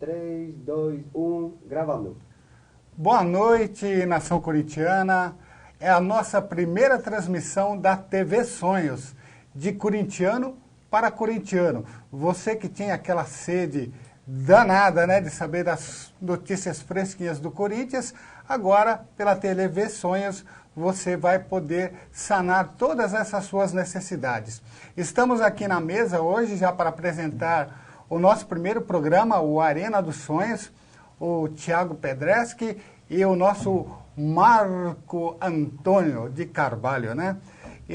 3, 2, 1, gravando. Boa noite, nação corintiana. É a nossa primeira transmissão da TV Sonhos, de corintiano para corintiano. Você que tinha aquela sede danada, né, de saber das notícias fresquinhas do Corinthians, agora, pela TV Sonhos, você vai poder sanar todas essas suas necessidades. Estamos aqui na mesa hoje já para apresentar o nosso primeiro programa, o Arena dos Sonhos, o Thiago Pedreschi e o nosso Marco Antônio de Carvalho, né?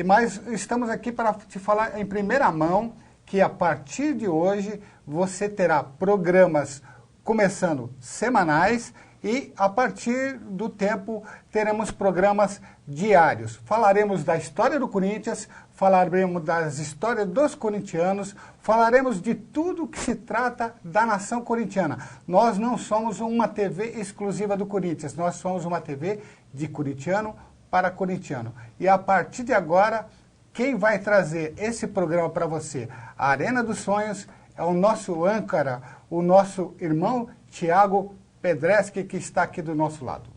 Mas estamos aqui para te falar em primeira mão que a partir de hoje você terá programas começando semanais e a partir do tempo teremos programas diários. Falaremos da história do Corinthians, falaremos das histórias dos corintianos, falaremos de tudo que se trata da nação corintiana. Nós não somos uma TV exclusiva do Corinthians, nós somos uma TV de corintiano para corintiano. E a partir de agora, quem vai trazer esse programa para você, a Arena dos Sonhos, é o nosso âncora, o nosso irmão Thiago Pedreschi, que está aqui do nosso lado.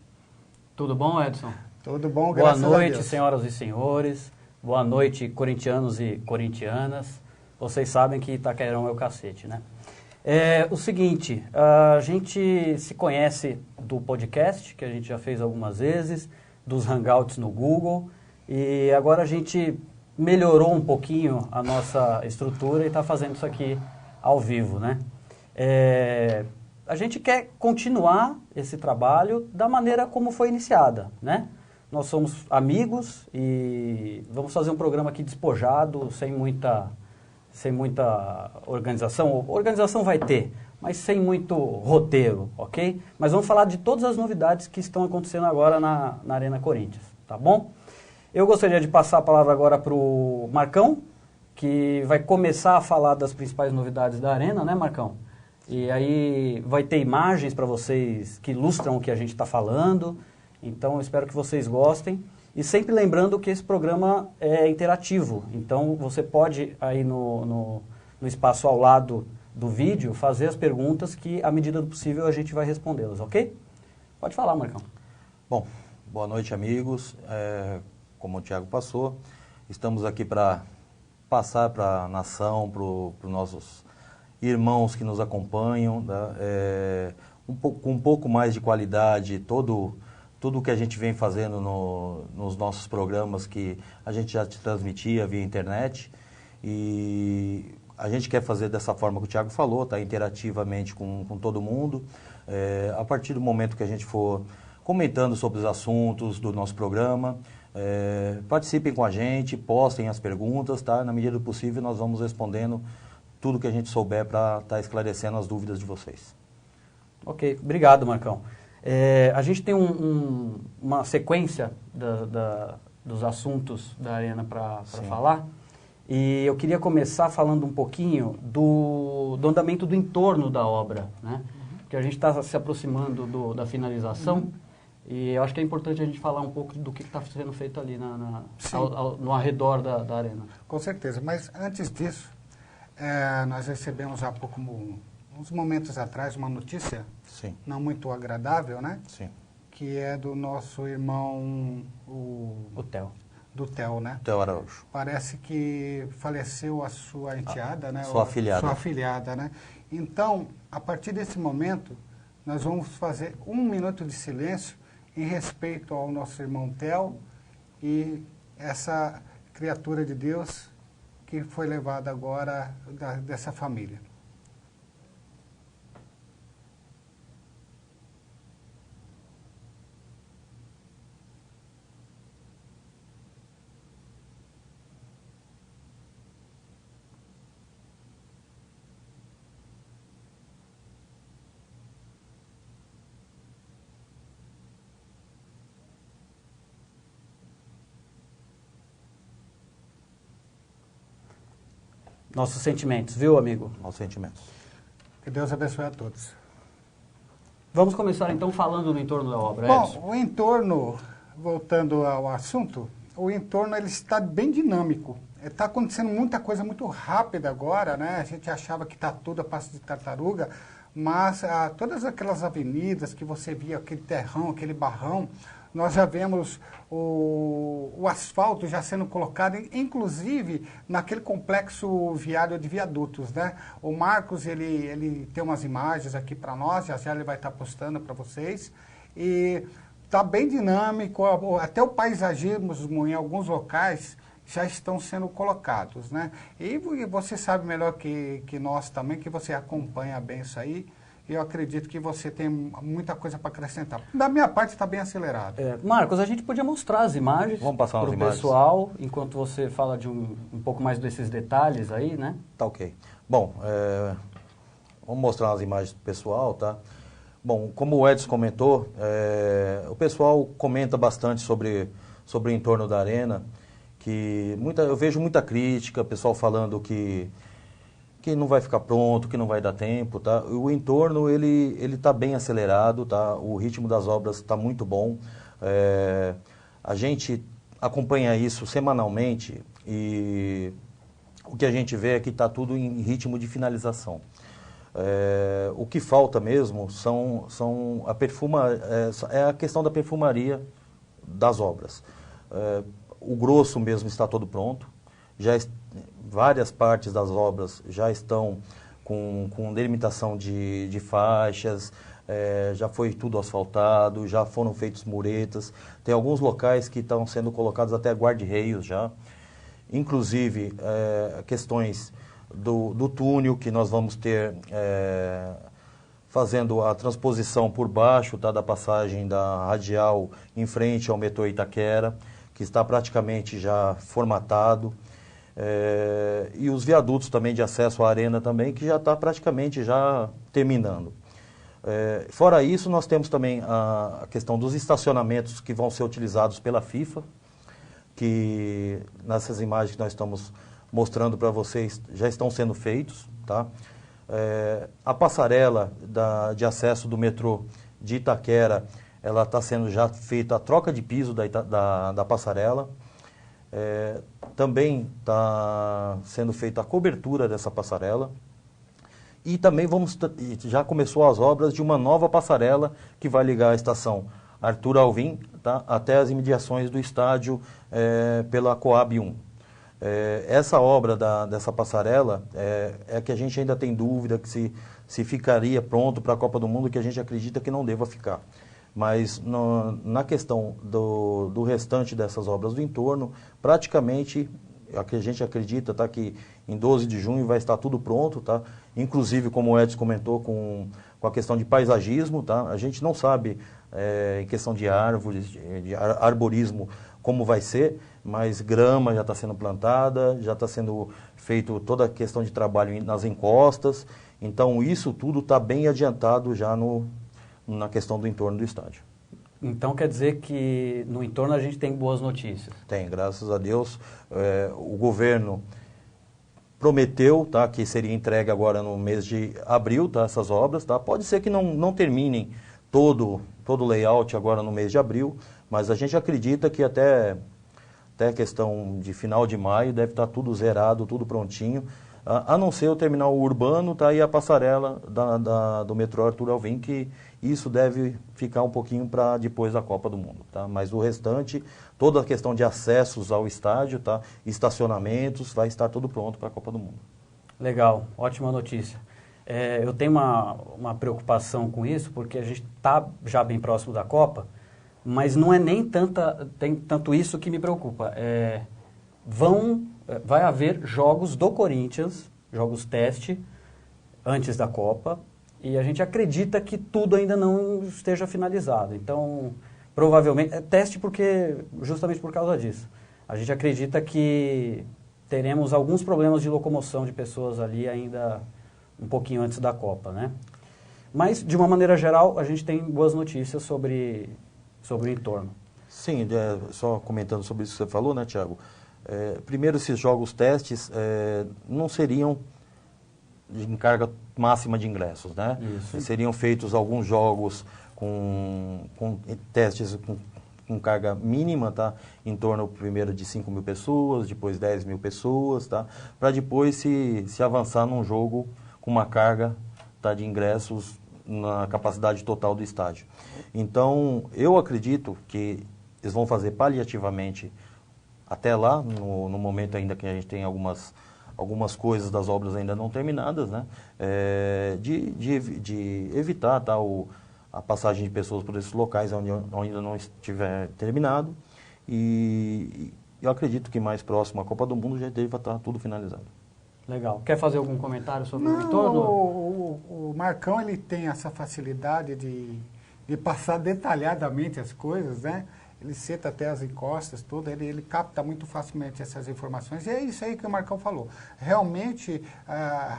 Tudo bom, Edson? Tudo bom, graças a Deus. Boa noite, senhoras e senhores. Boa noite, corintianos e corintianas. Vocês sabem que Itaquerão é o cacete, né? É o seguinte, a gente se conhece do podcast, que a gente já fez algumas vezes, dos hangouts no Google, e agora a gente melhorou um pouquinho a nossa estrutura e está fazendo isso aqui ao vivo, né? A gente quer continuar esse trabalho da maneira como foi iniciada, né? Nós somos amigos e vamos fazer um programa aqui despojado, sem muita organização. Organização vai ter, mas sem muito roteiro, ok? Mas vamos falar de todas as novidades que estão acontecendo agora na Arena Corinthians, tá bom? Eu gostaria de passar a palavra agora para o Marcão, que vai começar a falar das principais novidades da Arena, né, Marcão? E aí vai ter imagens para vocês que ilustram o que a gente está falando. Então eu espero que vocês gostem. E sempre lembrando que esse programa é interativo. Então você pode aí no espaço ao lado do vídeo fazer as perguntas que, à medida do possível, a gente vai respondê-las, ok? Pode falar, Marcão. Bom, boa noite, amigos. Como o Thiago passou, estamos aqui para passar para a nação, para os nossos irmãos que nos acompanham, tá? Com um pouco mais de qualidade, tudo o que a gente vem fazendo nos nossos programas que a gente já te transmitia via internet, e a gente quer fazer dessa forma que o Thiago falou, tá? Interativamente com todo mundo. A partir do momento que a gente for comentando sobre os assuntos do nosso programa, participem com a gente, postem as perguntas, tá? Na medida do possível nós vamos respondendo tudo que a gente souber para estar esclarecendo as dúvidas de vocês. Ok, obrigado, Marcão. A gente tem uma sequência dos assuntos da Arena para falar, e eu queria começar falando um pouquinho do andamento do entorno da obra, né? Porque a gente está se aproximando da finalização, e eu acho que é importante a gente falar um pouco do que está sendo feito ali no arredor da Arena. Com certeza, mas antes disso, nós recebemos há pouco, uns momentos atrás, uma notícia não muito agradável, né? Sim. Que é do nosso irmão, O Theo. Do Theo, né? Theo Araújo. Parece que faleceu a sua enteada, né? Sua afilhada. Sua afilhada, né? Então, a partir desse momento, nós vamos fazer 1 minuto de silêncio em respeito ao nosso irmão Theo e essa criatura de Deus que foi levada agora dessa família. Nossos sentimentos, viu, amigo? Nossos sentimentos. Que Deus abençoe a todos. Vamos começar então falando do entorno da obra, Bom, Edson. o entorno, voltando ao assunto, o entorno ele está bem dinâmico. Está acontecendo muita coisa muito rápida agora, né? A gente achava que está tudo a passo de tartaruga, mas todas aquelas avenidas que você via, aquele terrão, aquele barrão, nós já vemos o asfalto já sendo colocado, inclusive naquele complexo viário de viadutos, né? O Marcos, ele tem umas imagens aqui para nós, já ele vai estar postando para vocês, e está bem dinâmico, até o paisagismo em alguns locais já estão sendo colocados, né? E você sabe melhor que nós também, que você acompanha bem isso aí. Eu acredito que você tem muita coisa para acrescentar. Da minha parte está bem acelerado. Marcos, a gente podia mostrar as imagens para o pessoal, enquanto você fala de um pouco mais desses detalhes aí, né? Tá ok. Bom, vamos mostrar as imagens do pessoal, tá? Bom, como o Edson comentou, o pessoal comenta bastante sobre o entorno da arena, que eu vejo muita crítica, o pessoal falando que não vai ficar pronto, que não vai dar tempo, tá? O entorno, ele está bem acelerado, tá? O ritmo das obras está muito bom. A gente acompanha isso semanalmente e o que a gente vê é que está tudo em ritmo de finalização. O que falta mesmo é a questão da perfumaria das obras. O grosso mesmo está todo pronto, várias partes das obras já estão com delimitação de faixas, já foi tudo asfaltado, já foram feitos muretas, tem alguns locais que estão sendo colocados até guarda-reios já, inclusive questões do túnel que nós vamos ter fazendo a transposição por baixo, tá, da passagem da radial em frente ao metrô Itaquera, que está praticamente já formatado, e os viadutos também de acesso à arena também, que já está praticamente já terminando. Fora isso, nós temos também a questão dos estacionamentos que vão ser utilizados pela FIFA, que nessas imagens que nós estamos mostrando para vocês já estão sendo feitos, tá? A passarela de acesso do metrô de Itaquera, ela está sendo já feita a troca de piso da passarela. Também está sendo feita a cobertura dessa passarela. E também já começou as obras de uma nova passarela que vai ligar a estação Arthur Alvim, tá, até as imediações do estádio pela Coab 1. Essa obra dessa passarela é que a gente ainda tem dúvida que se ficaria pronto para a Copa do Mundo, que a gente acredita que não deva ficar. Mas na questão do restante dessas obras do entorno, praticamente a gente acredita, tá, que em 12 de junho vai estar tudo pronto, tá? Inclusive, como o Edson comentou, com a questão de paisagismo, tá? A gente não sabe em questão de árvores, de arborismo, como vai ser, mas grama já está sendo plantada, já está sendo feito toda a questão de trabalho nas encostas, então isso tudo está bem adiantado já na questão do entorno do estádio. Então quer dizer que no entorno a gente tem boas notícias? Tem, graças a Deus. O governo prometeu, tá, que seria entregue agora no mês de abril, tá, essas obras. Tá? Pode ser que não terminem todo o layout agora no mês de abril, mas a gente acredita que até questão de final de maio deve estar tudo zerado, tudo prontinho, a não ser o terminal urbano, tá, e a passarela do metrô Arthur Alvim, que isso deve ficar um pouquinho para depois da Copa do Mundo. Tá? Mas o restante, toda a questão de acessos ao estádio, tá, estacionamentos, vai estar tudo pronto para a Copa do Mundo. Legal, ótima notícia. Eu tenho uma preocupação com isso, porque a gente está já bem próximo da Copa, mas não é nem tanto isso que me preocupa. Vai haver jogos do Corinthians, jogos teste, antes da Copa, e a gente acredita que tudo ainda não esteja finalizado. Então, provavelmente, teste justamente por causa disso. A gente acredita que teremos alguns problemas de locomoção de pessoas ali ainda um pouquinho antes da Copa, né? Mas, de uma maneira geral, a gente tem boas notícias sobre o entorno. Sim, só comentando sobre isso que você falou, né, Thiago? Primeiro, esses jogos testes não seriam em carga máxima de ingressos, né? Isso. Seriam feitos alguns jogos com testes com carga mínima, tá? Em torno, primeiro, de 5 mil pessoas, depois 10 mil pessoas, tá? Para depois se avançar num jogo com uma carga tá, de ingressos na capacidade total do estádio. Então, eu acredito que eles vão fazer paliativamente até lá, no momento ainda que a gente tem algumas coisas das obras ainda não terminadas, né? De evitar, tá, a passagem de pessoas por esses locais onde ainda não estiver terminado. E eu acredito que mais próximo à Copa do Mundo já deve estar tudo finalizado. Legal. Quer fazer algum comentário sobre o Não, retorno? o Marcão, ele tem essa facilidade de passar detalhadamente as coisas, né? Ele senta até as encostas, tudo, ele capta muito facilmente essas informações. E é isso aí que o Marcão falou. Realmente,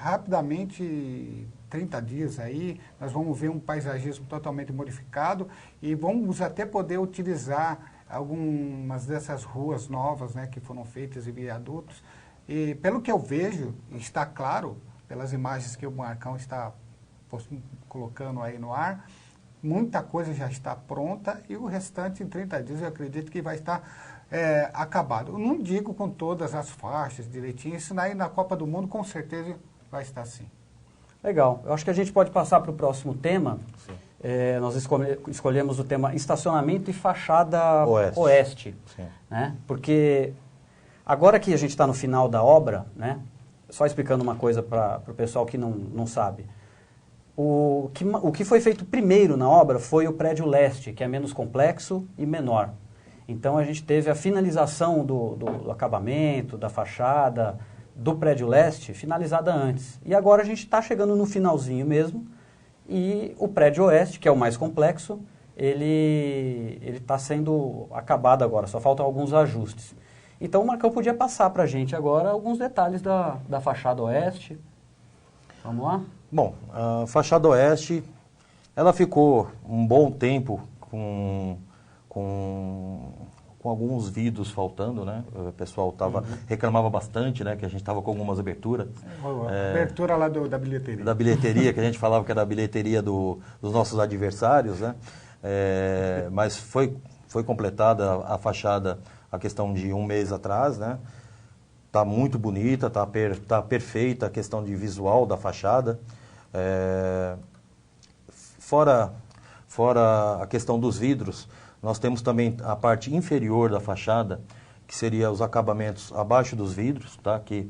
rapidamente, 30 dias aí, nós vamos ver um paisagismo totalmente modificado e vamos até poder utilizar algumas dessas ruas novas, né, que foram feitas e viadutos. E pelo que eu vejo, está claro, pelas imagens que o Marcão está colocando aí no ar, muita coisa já está pronta e o restante em 30 dias eu acredito que vai estar acabado. Eu não digo com todas as faixas direitinho, isso aí na Copa do Mundo com certeza vai estar assim. Legal. Eu acho que a gente pode passar para o próximo tema. Nós escolhemos o tema estacionamento e fachada oeste. Né? Porque agora que a gente está no final da obra, né? Só explicando uma coisa para o pessoal que não sabe. O que foi feito primeiro na obra foi o prédio leste, que é menos complexo e menor. Então a gente teve a finalização do acabamento, da fachada, do prédio leste, finalizada antes. E agora a gente está chegando no finalzinho mesmo, e o prédio oeste, que é o mais complexo, ele está sendo acabado agora, só faltam alguns ajustes. Então o Marcão podia passar para a gente agora alguns detalhes da fachada oeste. Vamos lá? Bom, a fachada oeste, ela ficou um bom tempo com alguns vidros faltando, né? O pessoal reclamava bastante, né? Que a gente estava com algumas aberturas. Abertura lá da bilheteria. Da bilheteria, que a gente falava que era a bilheteria dos nossos adversários, né? Mas foi completada a fachada, a questão de um mês atrás, né? Está muito bonita, tá perfeita a questão de visual da fachada. Fora a questão dos vidros, nós temos também a parte inferior da fachada, que seria os acabamentos abaixo dos vidros, tá? Que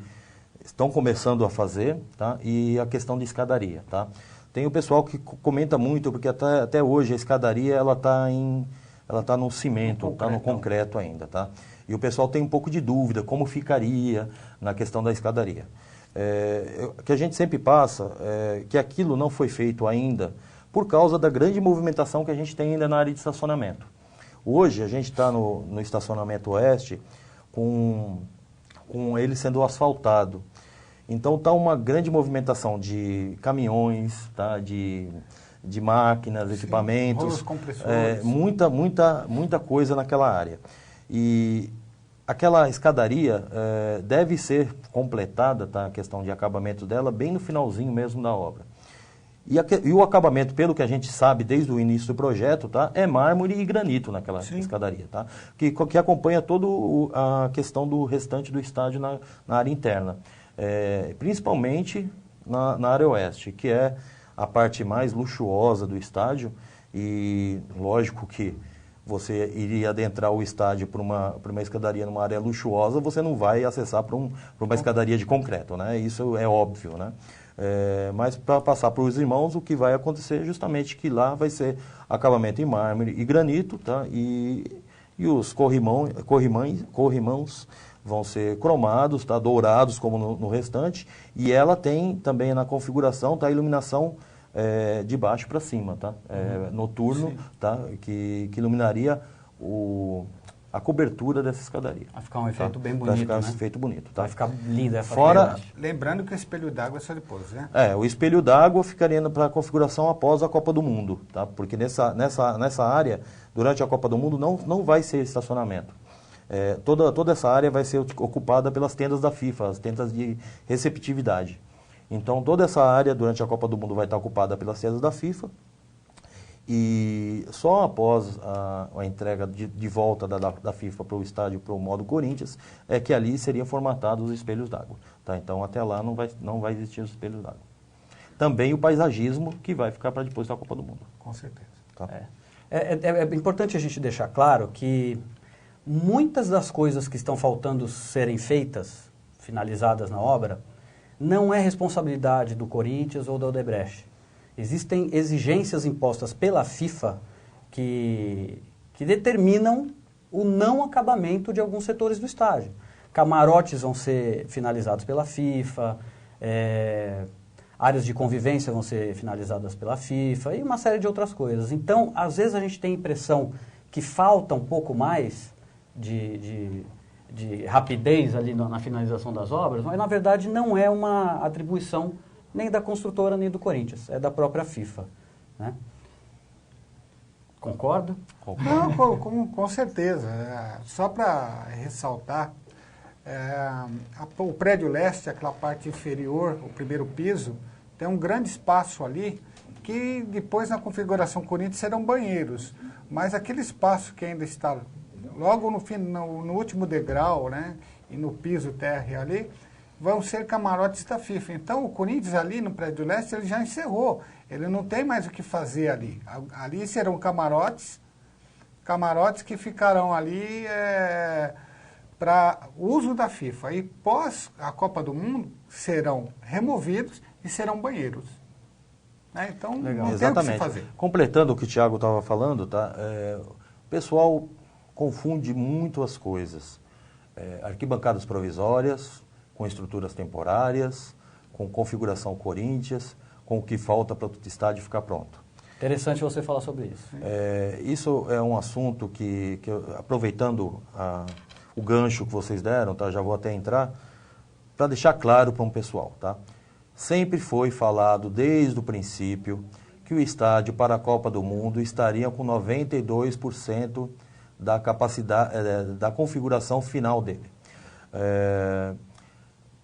estão começando a fazer, tá? E a questão de escadaria, tá? Tem o pessoal que comenta muito, porque até hoje a escadaria ela tá no cimento, está no concreto ainda, tá? E o pessoal tem um pouco de dúvida como ficaria na questão da escadaria. Que a gente sempre passa, que aquilo não foi feito ainda por causa da grande movimentação que a gente tem ainda na área de estacionamento. Hoje a gente está no estacionamento oeste com ele sendo asfaltado. Então está uma grande movimentação de caminhões, tá? de máquinas, equipamentos, rolos compressores. Muita coisa naquela área. E aquela escadaria deve ser completada, tá, a questão de acabamento dela, bem no finalzinho mesmo da obra. E o acabamento, pelo que a gente sabe desde o início do projeto, tá, é mármore e granito naquela escadaria, tá, que acompanha toda a questão do restante do estádio na área interna. Principalmente na área oeste, que é a parte mais luxuosa do estádio, e lógico que você iria adentrar o estádio por uma escadaria numa área luxuosa, você não vai acessar por uma escadaria de concreto, né? Isso é óbvio, né? Mas para passar para os irmãos, o que vai acontecer é justamente que lá vai ser acabamento em mármore e granito, tá? E os corrimãos vão ser cromados, tá? Dourados como no restante, e ela tem também na configuração, tá? A iluminação de baixo para cima, tá? Noturno, tá? Que iluminaria a cobertura dessa escadaria. Vai ficar um efeito bem bonito, vai ficar né? um efeito bonito, tá? Vai ficar linda essa Fora, lembrando que o espelho d'água é só depois, né? O espelho d'água ficaria para a configuração após a Copa do Mundo, tá? Porque nessa área, durante a Copa do Mundo, não vai ser estacionamento. Toda essa área vai ser ocupada pelas tendas da FIFA, as tendas de receptividade. Então, toda essa área, durante a Copa do Mundo, vai estar ocupada pelas tendas da FIFA. E só após a entrega de volta da FIFA para o estádio, para o modo Corinthians, é que ali seriam formatados os espelhos d'água. Tá? Então, até lá não vai existir os espelhos d'água. também o paisagismo que vai ficar para depois da Copa do Mundo. Com certeza. Tá? É importante a gente deixar claro que muitas das coisas que estão faltando serem feitas, finalizadas na obra, não é responsabilidade do Corinthians ou da Odebrecht. Existem exigências impostas pela FIFA que determinam o não acabamento de alguns setores do estádio. Camarotes vão ser finalizados pela FIFA, áreas de convivência vão ser finalizadas pela FIFA e uma série de outras coisas. Então, às vezes a gente tem a impressão que falta um pouco mais de rapidez ali na finalização das obras, mas na verdade não é uma atribuição nem da construtora nem do Corinthians, é da própria FIFA, né? Concorda? Não, com certeza. Só para ressaltar, o prédio leste, aquela parte inferior, o primeiro piso, tem um grande espaço ali que depois na configuração Corinthians serão banheiros. Mas aquele espaço que ainda está logo no último degrau, né, e no piso térreo ali, vão ser camarotes da FIFA. Então o Corinthians ali no prédio leste ele já encerrou. Ele não tem mais o que fazer ali. Ali serão camarotes que ficarão ali para uso da FIFA. E pós a Copa do Mundo serão removidos e serão banheiros. Né? Então Legal. não Exatamente. tem o que se fazer. Completando o que o Thiago estava falando, tá? O pessoal confunde muito as coisas. Arquibancadas provisórias, com estruturas temporárias, com configuração Corinthians, com o que falta para o estádio ficar pronto. Interessante você falar sobre isso. Isso é um assunto que aproveitando o gancho que vocês deram, tá? Já vou até entrar, para deixar claro para um pessoal. Tá? Sempre foi falado desde o princípio que o estádio para a Copa do Mundo estaria com 92% da capacidade, da configuração final dele.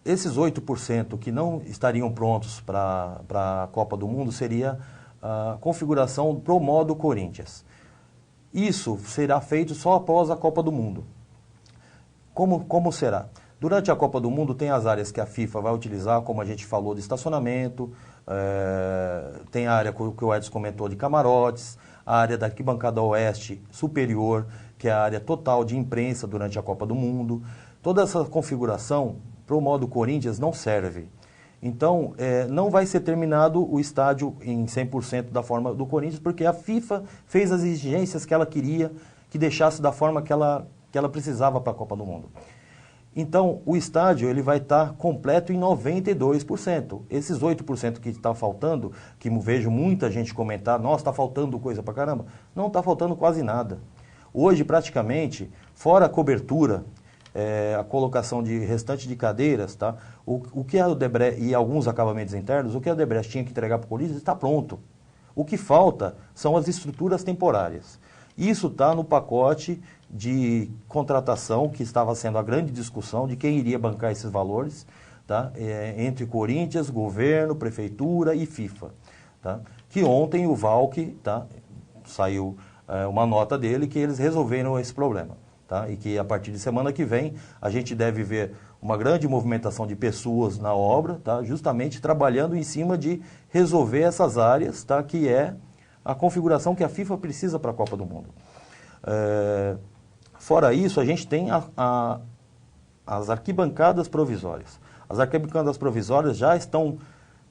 Esses 8% que não estariam prontos para a Copa do Mundo seria a configuração pro modo Corinthians. Isso será feito só após a Copa do Mundo. Como será? Durante a Copa do Mundo tem as áreas que a FIFA vai utilizar, como a gente falou, de estacionamento, tem a área que o Edson comentou de camarotes, a área da arquibancada oeste superior, que é a área total de imprensa durante a Copa do Mundo. Toda essa configuração para o modo Corinthians não serve. Então, não vai ser terminado o estádio em 100% da forma do Corinthians, porque a FIFA fez as exigências que ela queria que deixasse da forma que ela precisava para a Copa do Mundo. Então, o estádio ele vai estar completo em 92%. Esses 8% que está faltando, que vejo muita gente comentar, nossa, está faltando coisa para caramba. Não está faltando quase nada. Hoje, praticamente, fora a cobertura, a colocação de restante de cadeiras, tá? O que a Odebrecht e alguns acabamentos internos, o que a Odebrecht tinha que entregar para o Corinthians está pronto. O que falta são as estruturas temporárias. Isso está no pacote de contratação que estava sendo a grande discussão de quem iria bancar esses valores, tá? Entre Corinthians, governo, prefeitura e FIFA. Tá? Que ontem o Valk, tá? Saiu uma nota dele que eles resolveram esse problema. Tá? E que a partir de semana que vem a gente deve ver uma grande movimentação de pessoas na obra, tá? Justamente trabalhando em cima de resolver essas áreas, tá? Que é a configuração que a FIFA precisa para a Copa do Mundo. Fora isso, a gente tem as arquibancadas provisórias. As arquibancadas provisórias já estão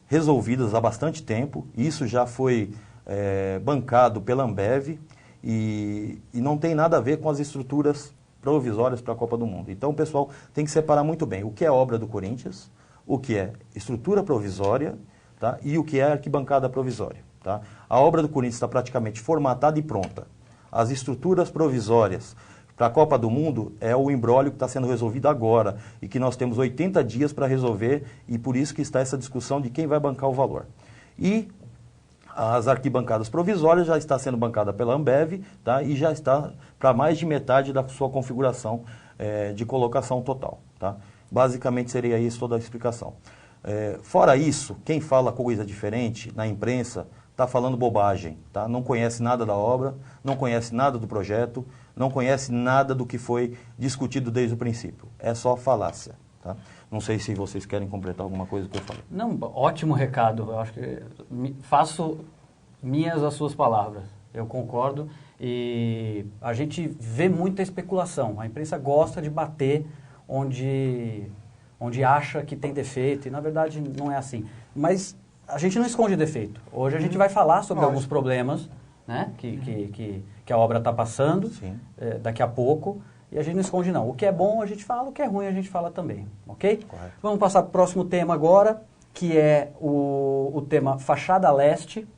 resolvidas há bastante tempo, isso já foi bancado pela Ambev, e não tem nada a ver com as estruturas provisórias para a Copa do Mundo. Então o pessoal tem que separar muito bem o que é obra do Corinthians, o que é estrutura provisória, tá? E o que é arquibancada provisória. Tá? A obra do Corinthians está praticamente formatada e pronta. As estruturas provisórias para a Copa do Mundo é o imbróglio que está sendo resolvido agora e que nós temos 80 dias para resolver e por isso que está essa discussão de quem vai bancar o valor. E as arquibancadas provisórias já está sendo bancada pela Ambev, tá? E já está para mais de metade da sua configuração de colocação total. Tá? Basicamente seria isso toda a explicação. Fora isso, quem fala coisa diferente na imprensa está falando bobagem. Tá? Não conhece nada da obra, não conhece nada do projeto, não conhece nada do que foi discutido desde o princípio. É só falácia. Tá? Não sei se vocês querem completar alguma coisa que eu falei. Não, ótimo recado. Eu acho que faço minhas as suas palavras. Eu concordo. E a gente vê muita especulação. A imprensa gosta de bater onde acha que tem defeito. E, na verdade, não é assim. Mas a gente não esconde defeito. Hoje a gente vai falar sobre alguns problemas, né, que a obra está passando daqui a pouco. E a gente não esconde, não. O que é bom a gente fala, o que é ruim a gente fala também, ok? Correto. Vamos passar para o próximo tema agora, que é o tema Fachada Leste,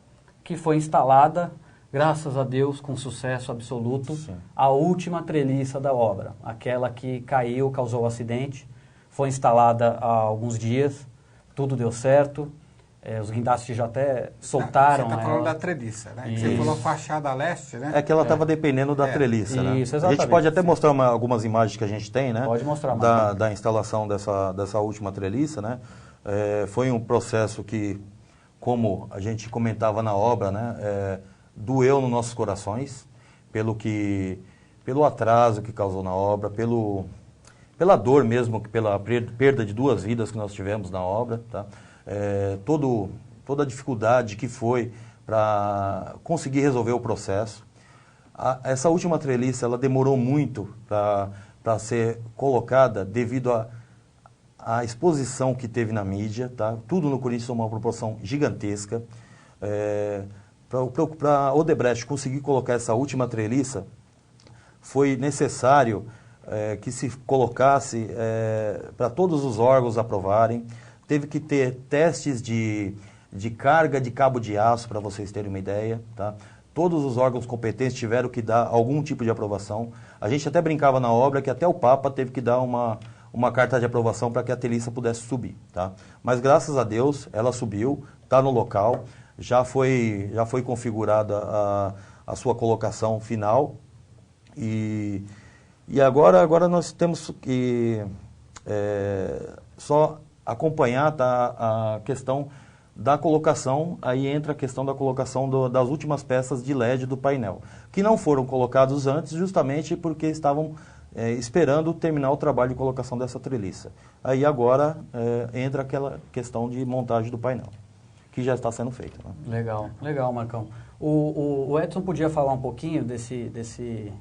que foi instalada, graças a Deus, com sucesso absoluto, a última treliça da obra. Aquela que caiu, causou o acidente, foi instalada há alguns dias, tudo deu certo. Os guindastes já até soltaram. Você está falando da treliça, né? Isso. Você falou fachada leste, né? É que ela estava dependendo da treliça, né? Isso, A exatamente. gente pode até mostrar algumas imagens que a gente tem, né? Pode mostrar, da instalação dessa última treliça, né? Foi um processo que, como a gente comentava na obra, né? Doeu nos nossos corações, pelo atraso que causou na obra, pela dor mesmo, pela perda de 2 vidas que nós tivemos na obra, tá? Toda a dificuldade que foi para conseguir resolver o processo. Essa última treliça ela demorou muito para ser colocada devido à exposição que teve na mídia. Tá? Tudo no Corinthians tomou uma proporção gigantesca. Para a Odebrecht conseguir colocar essa última treliça, foi necessário que se colocasse para todos os órgãos aprovarem. Teve que ter testes de carga de cabo de aço, para vocês terem uma ideia. Tá? Todos os órgãos competentes tiveram que dar algum tipo de aprovação. A gente até brincava na obra que até o Papa teve que dar uma carta de aprovação para que a treliça pudesse subir. Tá? Mas graças a Deus ela subiu, está no local, já foi configurada a sua colocação final. E agora nós temos que só acompanhar a questão da colocação, aí entra a questão da colocação das últimas peças de LED do painel, que não foram colocados antes justamente porque estavam esperando terminar o trabalho de colocação dessa treliça. Aí agora entra aquela questão de montagem do painel, que já está sendo feita. Né? Legal, Marcão. O Edson podia falar um pouquinho desse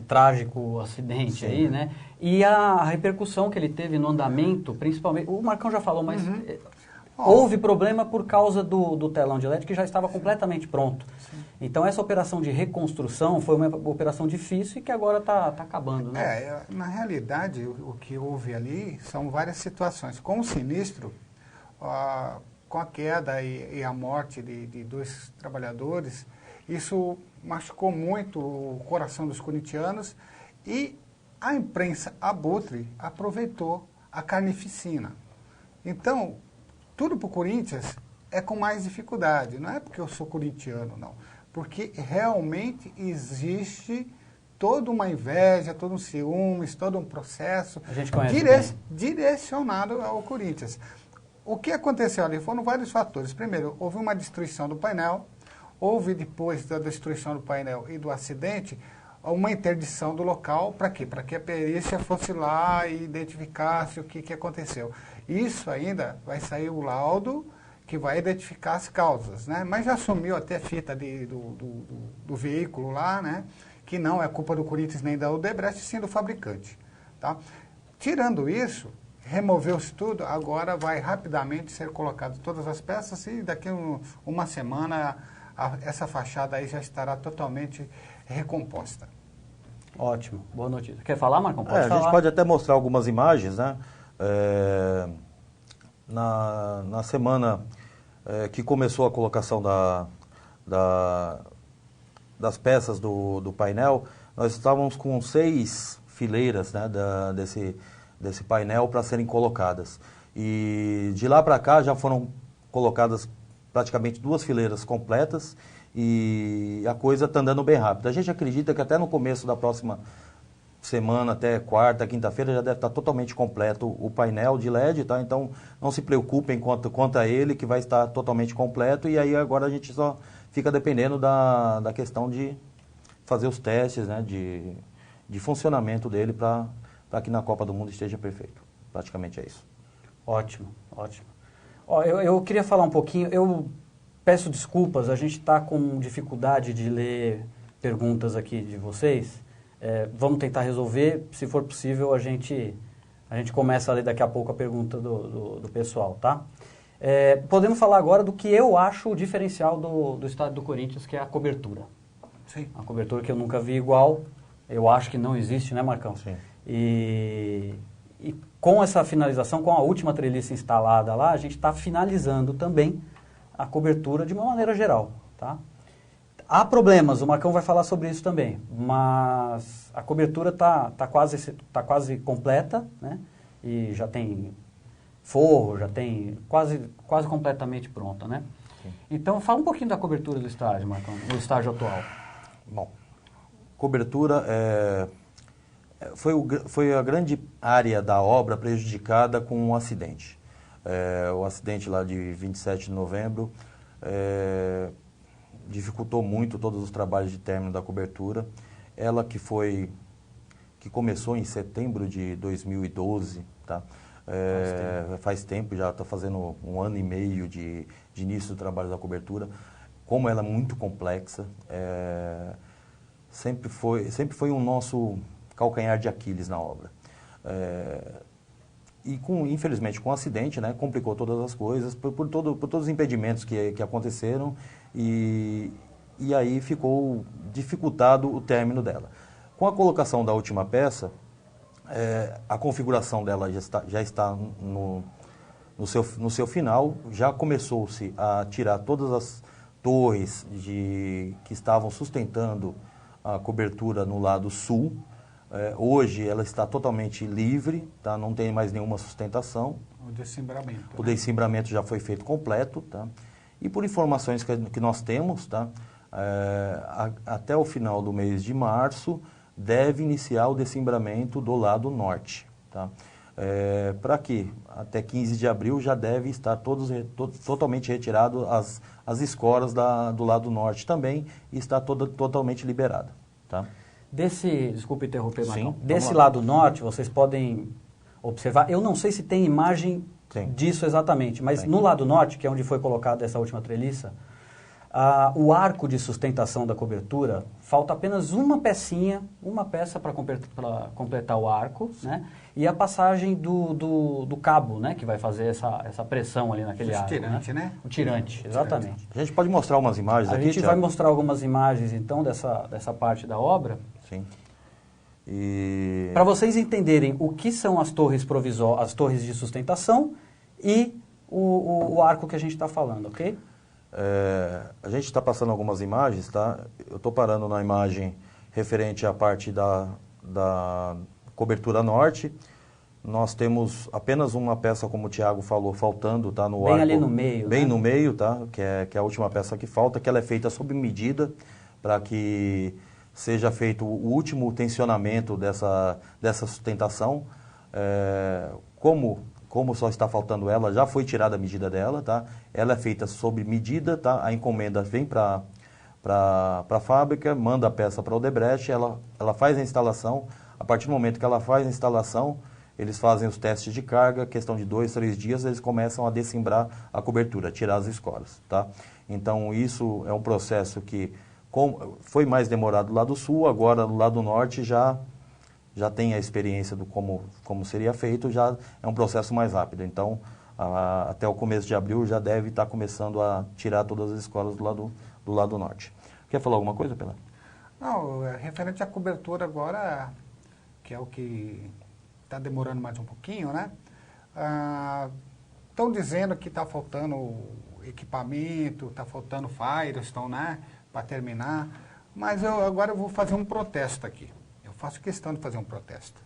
trágico acidente aí, né? E a repercussão que ele teve no andamento, principalmente... O Marcão já falou, mas houve problema por causa do telão de LED que já estava completamente pronto. Sim. Então, essa operação de reconstrução foi uma operação difícil e que agora está acabando, né? Na realidade, o que houve ali são várias situações. Com o sinistro, com a queda e a morte de 2 trabalhadores, isso machucou muito o coração dos corintianos e a imprensa abutre aproveitou a carnificina. Então, tudo para o Corinthians é com mais dificuldade. Não é porque eu sou corintiano, não. Porque realmente existe toda uma inveja, todo um ciúmes, todo um processo direcionado ao Corinthians. O que aconteceu ali foram vários fatores. Primeiro, houve uma destruição do painel. Houve, depois da destruição do painel e do acidente, uma interdição do local. Para quê? Para que a perícia fosse lá e identificasse o que aconteceu. Isso ainda vai sair o laudo que vai identificar as causas, né? Mas já sumiu até fita do veículo lá, né? Que não é culpa do Corinthians nem da Odebrecht, sim do fabricante. Tá? Tirando isso, removeu-se tudo, agora vai rapidamente ser colocado todas as peças e daqui uma semana... essa fachada aí já estará totalmente recomposta. Ótimo, boa notícia. Quer falar, Marcão? Pode falar. A gente pode até mostrar algumas imagens, né? Na semana que começou a colocação das peças do painel, nós estávamos com 6 fileiras, né, desse painel para serem colocadas. E de lá para cá já foram colocadas praticamente 2 fileiras completas e a coisa está andando bem rápido. A gente acredita que até no começo da próxima semana, até quarta, quinta-feira, já deve estar totalmente completo o painel de LED, tá? Então não se preocupem quanto a ele, que vai estar totalmente completo, e aí agora a gente só fica dependendo da questão de fazer os testes, né, de funcionamento dele para que na Copa do Mundo esteja perfeito. Praticamente é isso. Ótimo, ótimo. Ó, eu queria falar um pouquinho, eu peço desculpas, a gente está com dificuldade de ler perguntas aqui de vocês. Vamos tentar resolver, se for possível a gente começa a ler daqui a pouco a pergunta do pessoal, tá? Podemos falar agora do que eu acho o diferencial do estádio do Corinthians, que é a cobertura. Sim. A cobertura que eu nunca vi igual, eu acho que não existe, né, Marcão? Sim. E com essa finalização, com a última treliça instalada lá, a gente está finalizando também a cobertura de uma maneira geral, tá? Há problemas, o Marcão vai falar sobre isso também, mas a cobertura tá quase completa, né? E já tem forro, já tem quase completamente pronta, né? Sim. Então, fala um pouquinho da cobertura do estádio, Marcão, do estádio atual. Bom, cobertura foi a grande área da obra prejudicada com um acidente. O acidente lá de 27 de novembro dificultou muito todos os trabalhos de término da cobertura. Ela que começou em setembro de 2012, tá? Faz tempo, já está fazendo 1 ano e meio de início do trabalho da cobertura. Como ela é muito complexa, sempre foi o nosso calcanhar de Aquiles na obra. E infelizmente com o acidente, né, complicou todas as coisas, por todos os impedimentos que aconteceram e aí ficou dificultado o término dela. Com a colocação da última peça, a configuração dela já está no seu final, já começou-se a tirar todas as torres que estavam sustentando a cobertura no lado sul. Hoje ela está totalmente livre, tá? Não tem mais nenhuma sustentação. O descimbramento. O descimbramento já foi feito completo. Tá? E por informações que nós temos, tá? Até o final do mês de março, deve iniciar o descimbramento do lado norte. Tá? Para que até 15 de abril já deve estar totalmente retirado as escoras do lado norte também e está totalmente liberada. Tá? Desculpa interromper, Marcão. Sim, desse lado norte, vocês podem observar, eu não sei se tem imagem disso exatamente, mas no lado norte, que é onde foi colocada essa última treliça, o arco de sustentação da cobertura, falta apenas uma peça para completar o arco, né? E a passagem do cabo, né? Que vai fazer essa pressão ali naquele arco. O tirante, né? O tirante, exatamente. A gente pode mostrar umas imagens aqui, A gente vai mostrar algumas imagens, então, dessa parte da obra. Sim. Para vocês entenderem o que são as torres as torres de sustentação e o arco que a gente está falando, ok? A gente está passando algumas imagens, tá? Eu estou parando na imagem referente à parte da cobertura norte. Nós temos apenas uma peça, como o Thiago falou, faltando, tá? No arco, bem ali no meio, bem né? no meio, tá? Que é a última peça que falta, que ela é feita sob medida para que seja feito o último tensionamento dessa sustentação. Como só está faltando ela, já foi tirada a medida dela, tá? Ela é feita sob medida, tá? A encomenda vem para a fábrica, manda a peça para o Odebrecht, ela faz a instalação. A partir do momento que ela faz a instalação, eles fazem os testes de carga, questão de 2, 3 dias, eles começam a descimbrar a cobertura, tirar as escoras, tá? Então, isso é um processo que foi mais demorado do lado sul, agora do lado norte já tem a experiência do como seria feito, já é um processo mais rápido. Então, até o começo de abril já deve estar começando a tirar todas as escolas do lado norte. Quer falar alguma coisa, Pelé? Não, referente à cobertura agora, que é o que está demorando mais um pouquinho, né? Estão dizendo que está faltando equipamento, está faltando Firestone, né? Para terminar. Mas agora eu vou fazer um protesto aqui. Eu faço questão de fazer um protesto.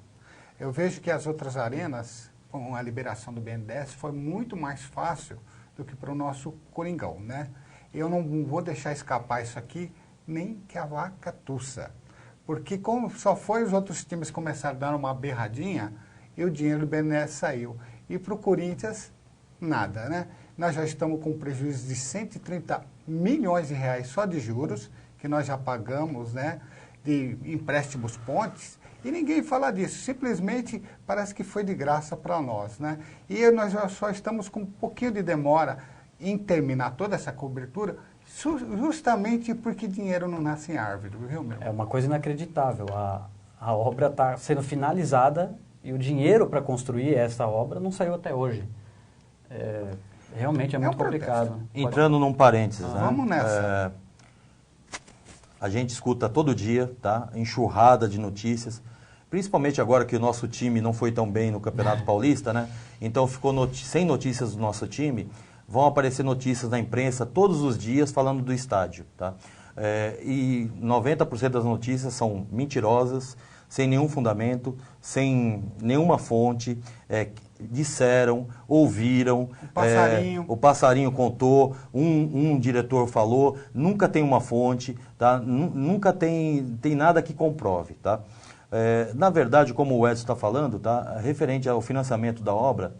Eu vejo que as outras arenas, com a liberação do BNDES, foi muito mais fácil do que para o nosso Coringão, né? Eu não vou deixar escapar isso aqui, nem que a vaca tussa. Porque como só foi os outros times começaram dando uma berradinha, e o dinheiro do BNDES saiu. E para o Corinthians, nada, né? Nós já estamos com um prejuízo de 130 milhões de reais só de juros, que nós já pagamos, né? De empréstimos pontes, E ninguém fala disso, simplesmente parece que foi de graça para nós, né? E nós só estamos com um pouquinho de demora em terminar toda essa cobertura, justamente porque dinheiro não nasce em árvore, viu, meu? É uma coisa inacreditável. A obra está sendo finalizada e o dinheiro para construir essa obra não saiu até hoje. Realmente é muito complicado. Entrando num parênteses, né? Vamos nessa. A gente escuta todo dia, tá? Enxurrada de notícias, principalmente agora que o nosso time não foi tão bem no Campeonato Paulista, né? Então ficou sem notícias do nosso time. Vão aparecer notícias na imprensa todos os dias falando do estádio, tá? E 90% das notícias são mentirosas, sem nenhum fundamento, sem nenhuma fonte, disseram, ouviram, o passarinho contou, um diretor falou, nunca tem uma fonte, tá? Nunca tem nada que comprove, tá? Na verdade, como o Edson está falando, tá? Referente ao financiamento da obra,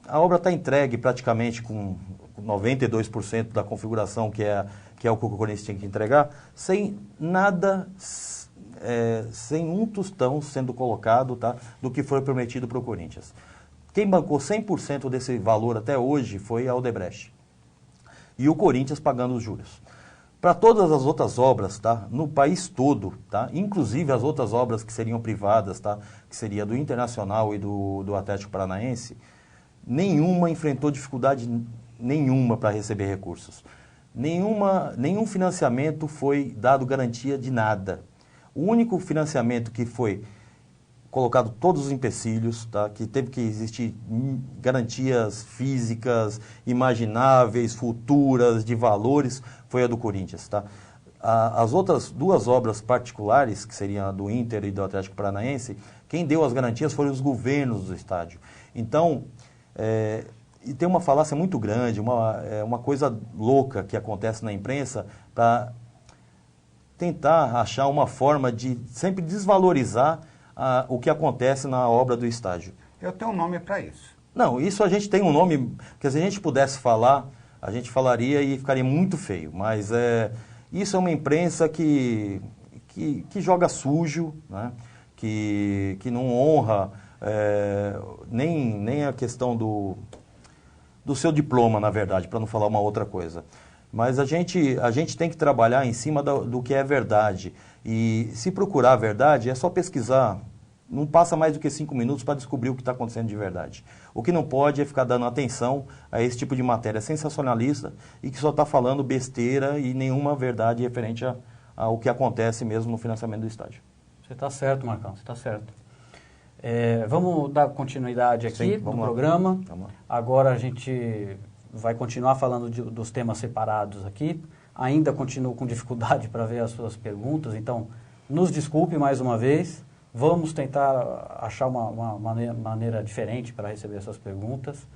a obra está entregue praticamente com 92% da configuração que é o que o Corinthians tinha que entregar, sem nada, sem um tostão sendo colocado, tá, do que foi prometido para o Corinthians. Quem bancou 100% desse valor até hoje foi a Odebrecht. E o Corinthians pagando os juros. Para todas as outras obras, tá, no país todo, tá, inclusive as outras obras que seriam privadas, tá, que seria do Internacional e do Atlético Paranaense, nenhuma enfrentou dificuldade nenhuma para receber recursos. Nenhum financiamento foi dado garantia de nada. O único financiamento que foi colocado todos os empecilhos, tá, que teve que existir garantias físicas, imagináveis, futuras, de valores, foi a do Corinthians. Tá? As outras duas obras particulares, que seriam a do Inter e do Atlético Paranaense, quem deu as garantias foram os governos do estádio. Então, e tem uma falácia muito grande, uma coisa louca que acontece na imprensa para tentar achar uma forma de sempre desvalorizar o que acontece na obra do estádio. Eu tenho um nome para isso. Não, isso a gente tem um nome, porque se a gente pudesse falar, a gente falaria e ficaria muito feio, mas isso é uma imprensa que joga sujo, né? que não honra nem a questão do seu diploma, na verdade, para não falar uma outra coisa. Mas a gente tem que trabalhar em cima do que é verdade. E se procurar a verdade, é só pesquisar. Não passa mais do que 5 minutos para descobrir o que está acontecendo de verdade. O que não pode é ficar dando atenção a esse tipo de matéria sensacionalista e que só está falando besteira e nenhuma verdade referente ao que acontece mesmo no financiamento do estádio. Você está certo, Marcão, você está certo. Vamos dar continuidade aqui no programa. Agora a gente vai continuar falando dos temas separados aqui. Ainda continuo com dificuldade para ver as suas perguntas, então nos desculpe mais uma vez. Vamos tentar achar uma maneira diferente para receber essas perguntas.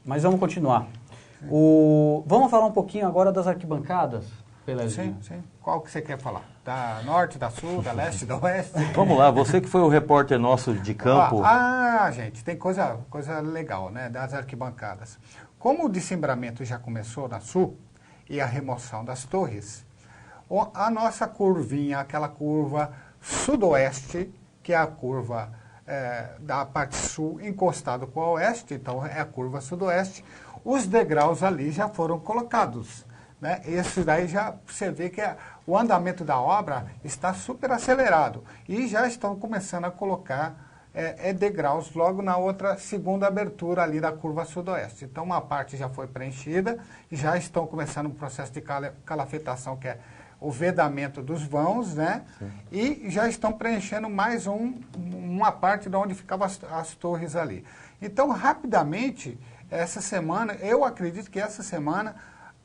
Mas vamos continuar. Vamos falar um pouquinho agora das arquibancadas, Pelezinho. Sim. Qual que você quer falar? Da norte, da sul, da leste, da oeste? Vamos lá, você que foi o repórter nosso de campo. Gente, tem coisa legal, né, das arquibancadas. Como o descembramento já começou na sul e a remoção das torres, a nossa curvinha, aquela curva sudoeste, que é a curva da parte sul encostado com a oeste, então é a curva sudoeste, os degraus ali já foram colocados. Né? Isso daí já você vê que o andamento da obra está super acelerado e já estão começando a colocar degraus logo na outra segunda abertura ali da curva sudoeste. Então uma parte já foi preenchida, já estão começando um processo de calafetação que é o vedamento dos vãos, né? E já estão preenchendo mais uma parte de onde ficavam as torres ali. Então rapidamente, essa semana, eu acredito que essa semana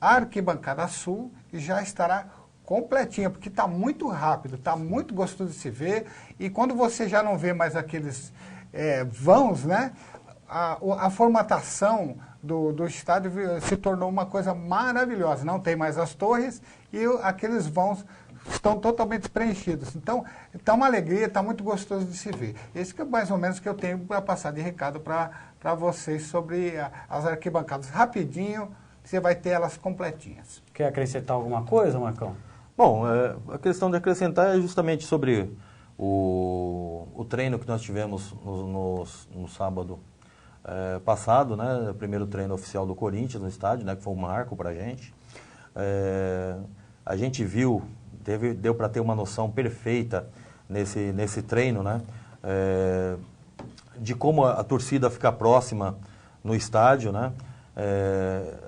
a arquibancada sul já estará completinha, porque está muito rápido, está muito gostoso de se ver, e quando você já não vê mais aqueles vãos, né, a formatação do estádio se tornou uma coisa maravilhosa, não tem mais as torres e aqueles vãos estão totalmente preenchidos. Então, está uma alegria, está muito gostoso de se ver. Esse que é mais ou menos que eu tenho para passar de recado para vocês sobre as arquibancadas. Rapidinho, você vai ter elas completinhas. Quer acrescentar alguma coisa, Marcão? Bom, a questão de acrescentar é justamente sobre o treino que nós tivemos no sábado passado, né? O primeiro treino oficial do Corinthians no estádio, né? Que foi um marco para a gente. A gente viu, deu para ter uma noção perfeita nesse treino, né? De como a torcida fica próxima no estádio, né?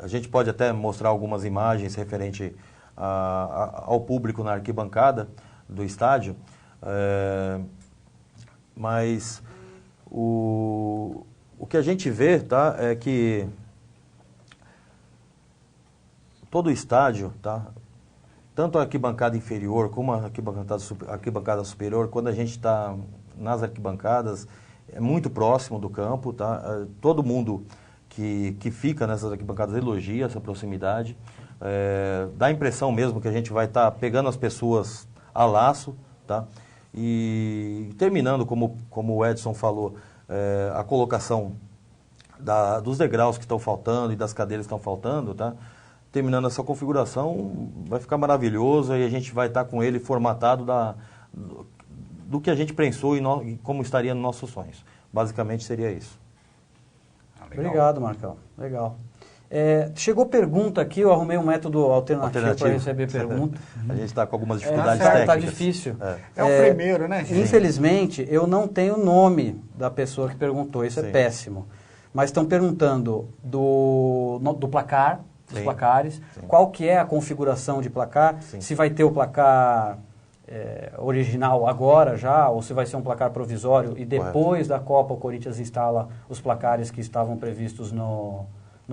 A gente pode até mostrar algumas imagens referente ao público na arquibancada do estádio, mas o que a gente vê, tá, é que todo o estádio, tá, tanto a arquibancada inferior como a arquibancada superior, quando a gente está nas arquibancadas, é muito próximo do campo, tá? Todo mundo que fica nessas arquibancadas elogia essa proximidade. Dá a impressão mesmo que a gente vai estar pegando as pessoas a laço, tá? E terminando, como o Edson falou, a colocação dos degraus que estão faltando e das cadeiras que estão faltando, tá? Terminando essa configuração, vai ficar maravilhoso e a gente vai estar com ele formatado do que a gente pensou e como estaria nos nossos sonhos. Basicamente seria isso. Obrigado, Marcão. Legal. Chegou pergunta aqui, eu arrumei um método alternativo para receber pergunta. A gente está com algumas dificuldades técnicas. Está difícil. É o primeiro, né, gente? Infelizmente, eu não tenho o nome da pessoa que perguntou, isso é péssimo. Mas estão perguntando do placar, dos placares, qual que é a configuração de placar, se vai ter o placar original agora já, ou se vai ser um placar provisório e depois da Copa o Corinthians instala os placares que estavam previstos no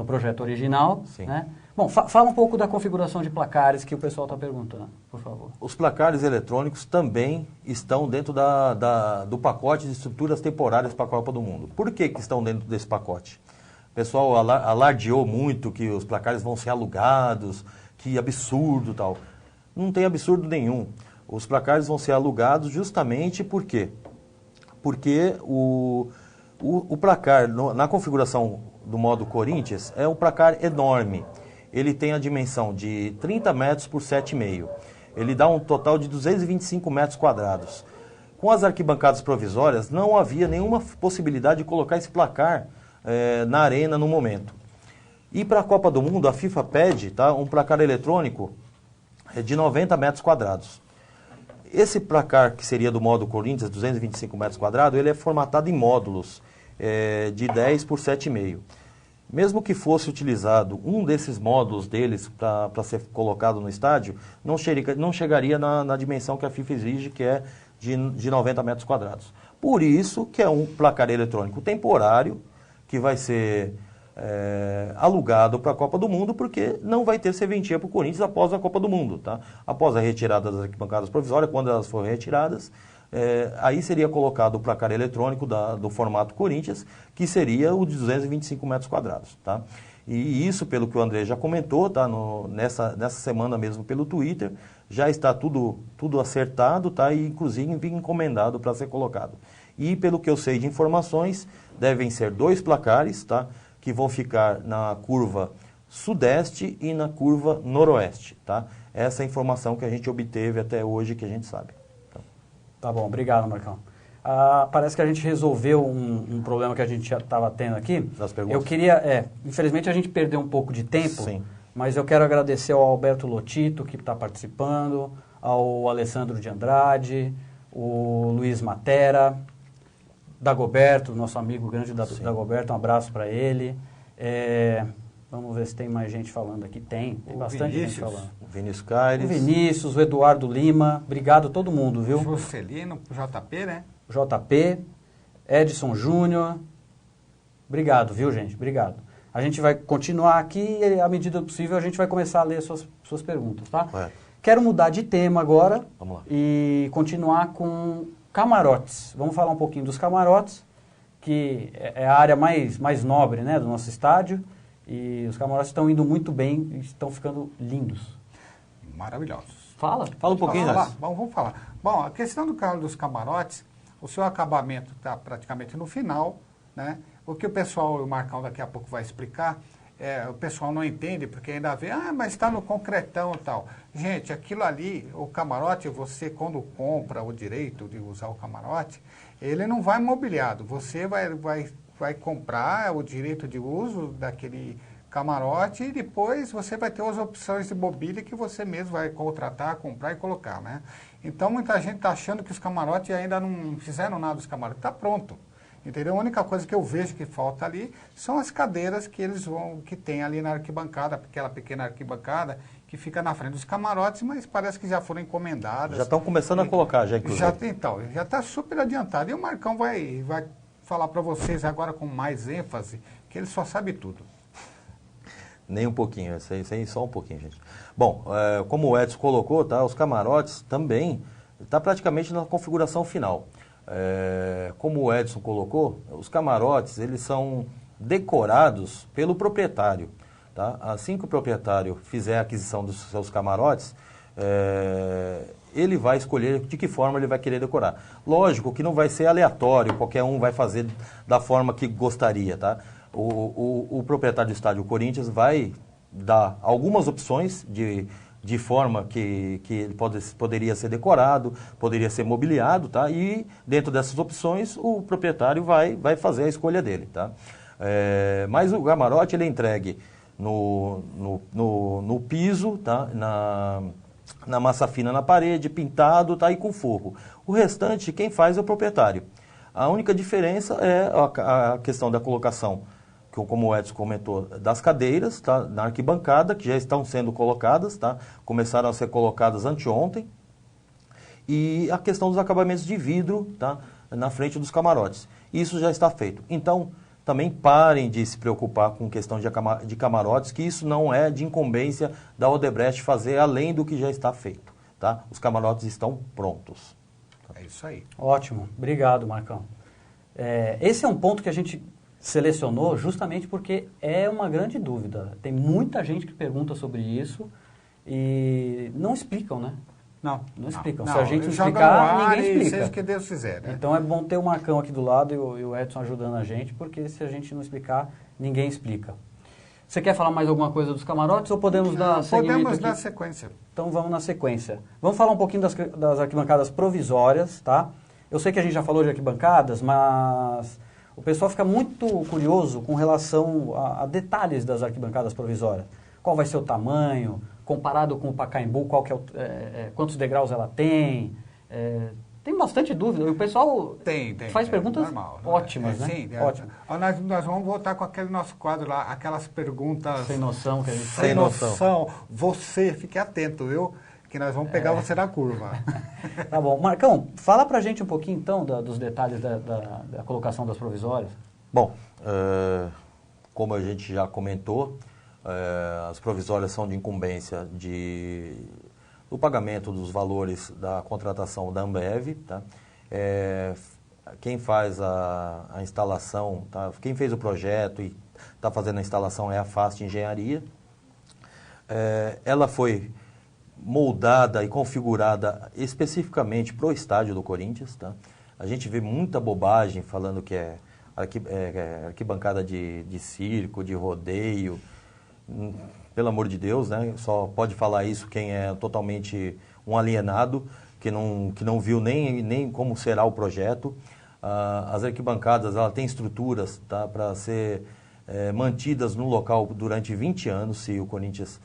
projeto original. Né? Bom, fala um pouco da configuração de placares que o pessoal está perguntando, por favor. Os placares eletrônicos também estão dentro do pacote de estruturas temporárias para a Copa do Mundo. Por que estão dentro desse pacote? O pessoal alardeou muito que os placares vão ser alugados, que absurdo tal. Não tem absurdo nenhum. Os placares vão ser alugados justamente por quê? Porque o placar, na configuração do modo Corinthians, é um placar enorme. Ele tem a dimensão de 30 metros por 7,5. Ele dá um total de 225 metros quadrados. Com as arquibancadas provisórias, não havia nenhuma possibilidade de colocar esse placar na arena no momento. E para a Copa do Mundo, a FIFA pede, tá, um placar eletrônico de 90 metros quadrados. Esse placar, que seria do modo Corinthians, 225 metros quadrados, ele é formatado em módulos de 10 por 7,5. Mesmo que fosse utilizado um desses módulos deles para ser colocado no estádio, não chegaria na dimensão que a FIFA exige, que é de 90 metros quadrados. Por isso que é um placar eletrônico temporário, que vai ser alugado para a Copa do Mundo, porque não vai ter serventia para o Corinthians após a Copa do Mundo. Tá? Após a retirada das arquibancadas provisórias, quando elas forem retiradas, aí seria colocado o placar eletrônico do formato Corinthians, que seria o de 225 metros quadrados. Tá? E isso, pelo que o André já comentou, tá? Nessa semana mesmo pelo Twitter, já está tudo acertado, tá? E inclusive encomendado para ser colocado. E pelo que eu sei de informações, devem ser 2 placares, tá? Que vão ficar na curva sudeste e na curva noroeste. Tá? Essa é a informação que a gente obteve até hoje, que a gente sabe. Tá bom, obrigado, Marcão. Parece que a gente resolveu um problema que a gente já estava tendo aqui. Das perguntas. Eu queria, infelizmente a gente perdeu um pouco de tempo, Sim. Mas eu quero agradecer ao Alberto Lotito, que está participando, ao Alessandro de Andrade, o Luiz Matera, Dagoberto, nosso amigo grande Dagoberto, um abraço para ele. Vamos ver se tem mais gente falando aqui. Tem bastante gente falando. O Vinícius Caires. O Vinícius, o Eduardo Lima. Obrigado a todo mundo, viu? O Juscelino, o JP, né? O JP, Edson Júnior. Obrigado, viu, gente? Obrigado. A gente vai continuar aqui e, à medida do possível, a gente vai começar a ler suas perguntas, tá? Quero mudar de tema agora. Vamos lá. E continuar com camarotes. Vamos falar um pouquinho dos camarotes, que é a área mais nobre, né, do nosso estádio. E os camarotes estão indo muito bem e estão ficando lindos. Maravilhosos. Fala um pouquinho, Nós. Vamos falar. Bom, a questão dos camarotes, o seu acabamento está praticamente no final, né? O que o pessoal, o Marcão daqui a pouco vai explicar, o pessoal não entende, porque ainda vê, mas está no concretão e tal. Gente, aquilo ali, o camarote, você quando compra o direito de usar o camarote, ele não vai mobiliado. Você vai comprar o direito de uso daquele camarote e depois você vai ter as opções de mobília que você mesmo vai contratar, comprar e colocar, né? Então muita gente está achando que os camarotes ainda não fizeram nada dos camarotes. Está pronto. Entendeu? A única coisa que eu vejo que falta ali são as cadeiras que tem ali na arquibancada, aquela pequena arquibancada que fica na frente dos camarotes, mas parece que já foram encomendadas. Já estão começando a colocar, já inclusive. Já está super adiantado. E o Marcão vai falar para vocês agora com mais ênfase, que ele só sabe tudo. Nem um pouquinho, sei só um pouquinho, gente. Bom, como o Edson colocou, tá, os camarotes também está praticamente na configuração final. Como o Edson colocou, os camarotes eles são decorados pelo proprietário. Tá? Assim que o proprietário fizer a aquisição dos seus camarotes, ele vai escolher de que forma ele vai querer decorar. Lógico que não vai ser aleatório, qualquer um vai fazer da forma que gostaria, tá? O proprietário do estádio Corinthians vai dar algumas opções de forma que ele poderia ser decorado, poderia ser mobiliado, tá? E dentro dessas opções o proprietário vai fazer a escolha dele, tá? Mas o camarote ele é entregue no piso, tá? Na massa fina na parede, pintado, tá? E com forro. O restante quem faz é o proprietário. A única diferença é a questão da colocação, como o Edson comentou, das cadeiras, tá? Na arquibancada, que já estão sendo colocadas, tá? Começaram a ser colocadas anteontem. E a questão dos acabamentos de vidro, tá? Na frente dos camarotes. Isso já está feito. Então, também parem de se preocupar com questão de camarotes, que isso não é de incumbência da Odebrecht fazer além do que já está feito. Tá? Os camarotes estão prontos. É isso aí. Ótimo. Obrigado, Marcão. Esse é um ponto que a gente selecionou justamente porque é uma grande dúvida. Tem muita gente que pergunta sobre isso e não explicam, né? Não explicam. Se a gente não explicar, ninguém explica. Seja o que Deus fizer, né? Então é bom ter o Marcão aqui do lado e o Edson ajudando a gente, porque se a gente não explicar, ninguém explica. Você quer falar mais alguma coisa dos camarotes ou podemos dar seguimento Podemos aqui? dar sequência. Então vamos na sequência. Vamos falar um pouquinho das arquibancadas provisórias, tá? Eu sei que a gente já falou de arquibancadas, mas o pessoal fica muito curioso com relação a detalhes das arquibancadas provisórias. Qual vai ser o tamanho, comparado com o Pacaembu, quantos degraus ela tem. Tem bastante dúvida. E o pessoal faz perguntas normal, ótimas, né? Sim, ótimo. Nós vamos voltar com aquele nosso quadro lá, aquelas perguntas... Sem noção que a gente faz. Sem noção. Você, fique atento, viu? Que nós vamos pegar você na curva. Tá bom. Marcão, fala pra gente um pouquinho, então, dos detalhes da colocação das provisórias. Bom, como a gente já comentou, as provisórias são de incumbência do pagamento dos valores da contratação da Ambev, tá? Quem faz a instalação, tá? Quem fez o projeto e está fazendo a instalação é a FAST Engenharia. Ela foi moldada e configurada especificamente para o estádio do Corinthians, tá? A gente vê muita bobagem falando que é arquibancada de circo, de rodeio. Pelo amor de Deus, né? Só pode falar isso quem é totalmente um alienado, que não viu nem como será o projeto. As arquibancadas ela tem estruturas, tá? Para ser mantidas no local durante 20 anos, se o Corinthians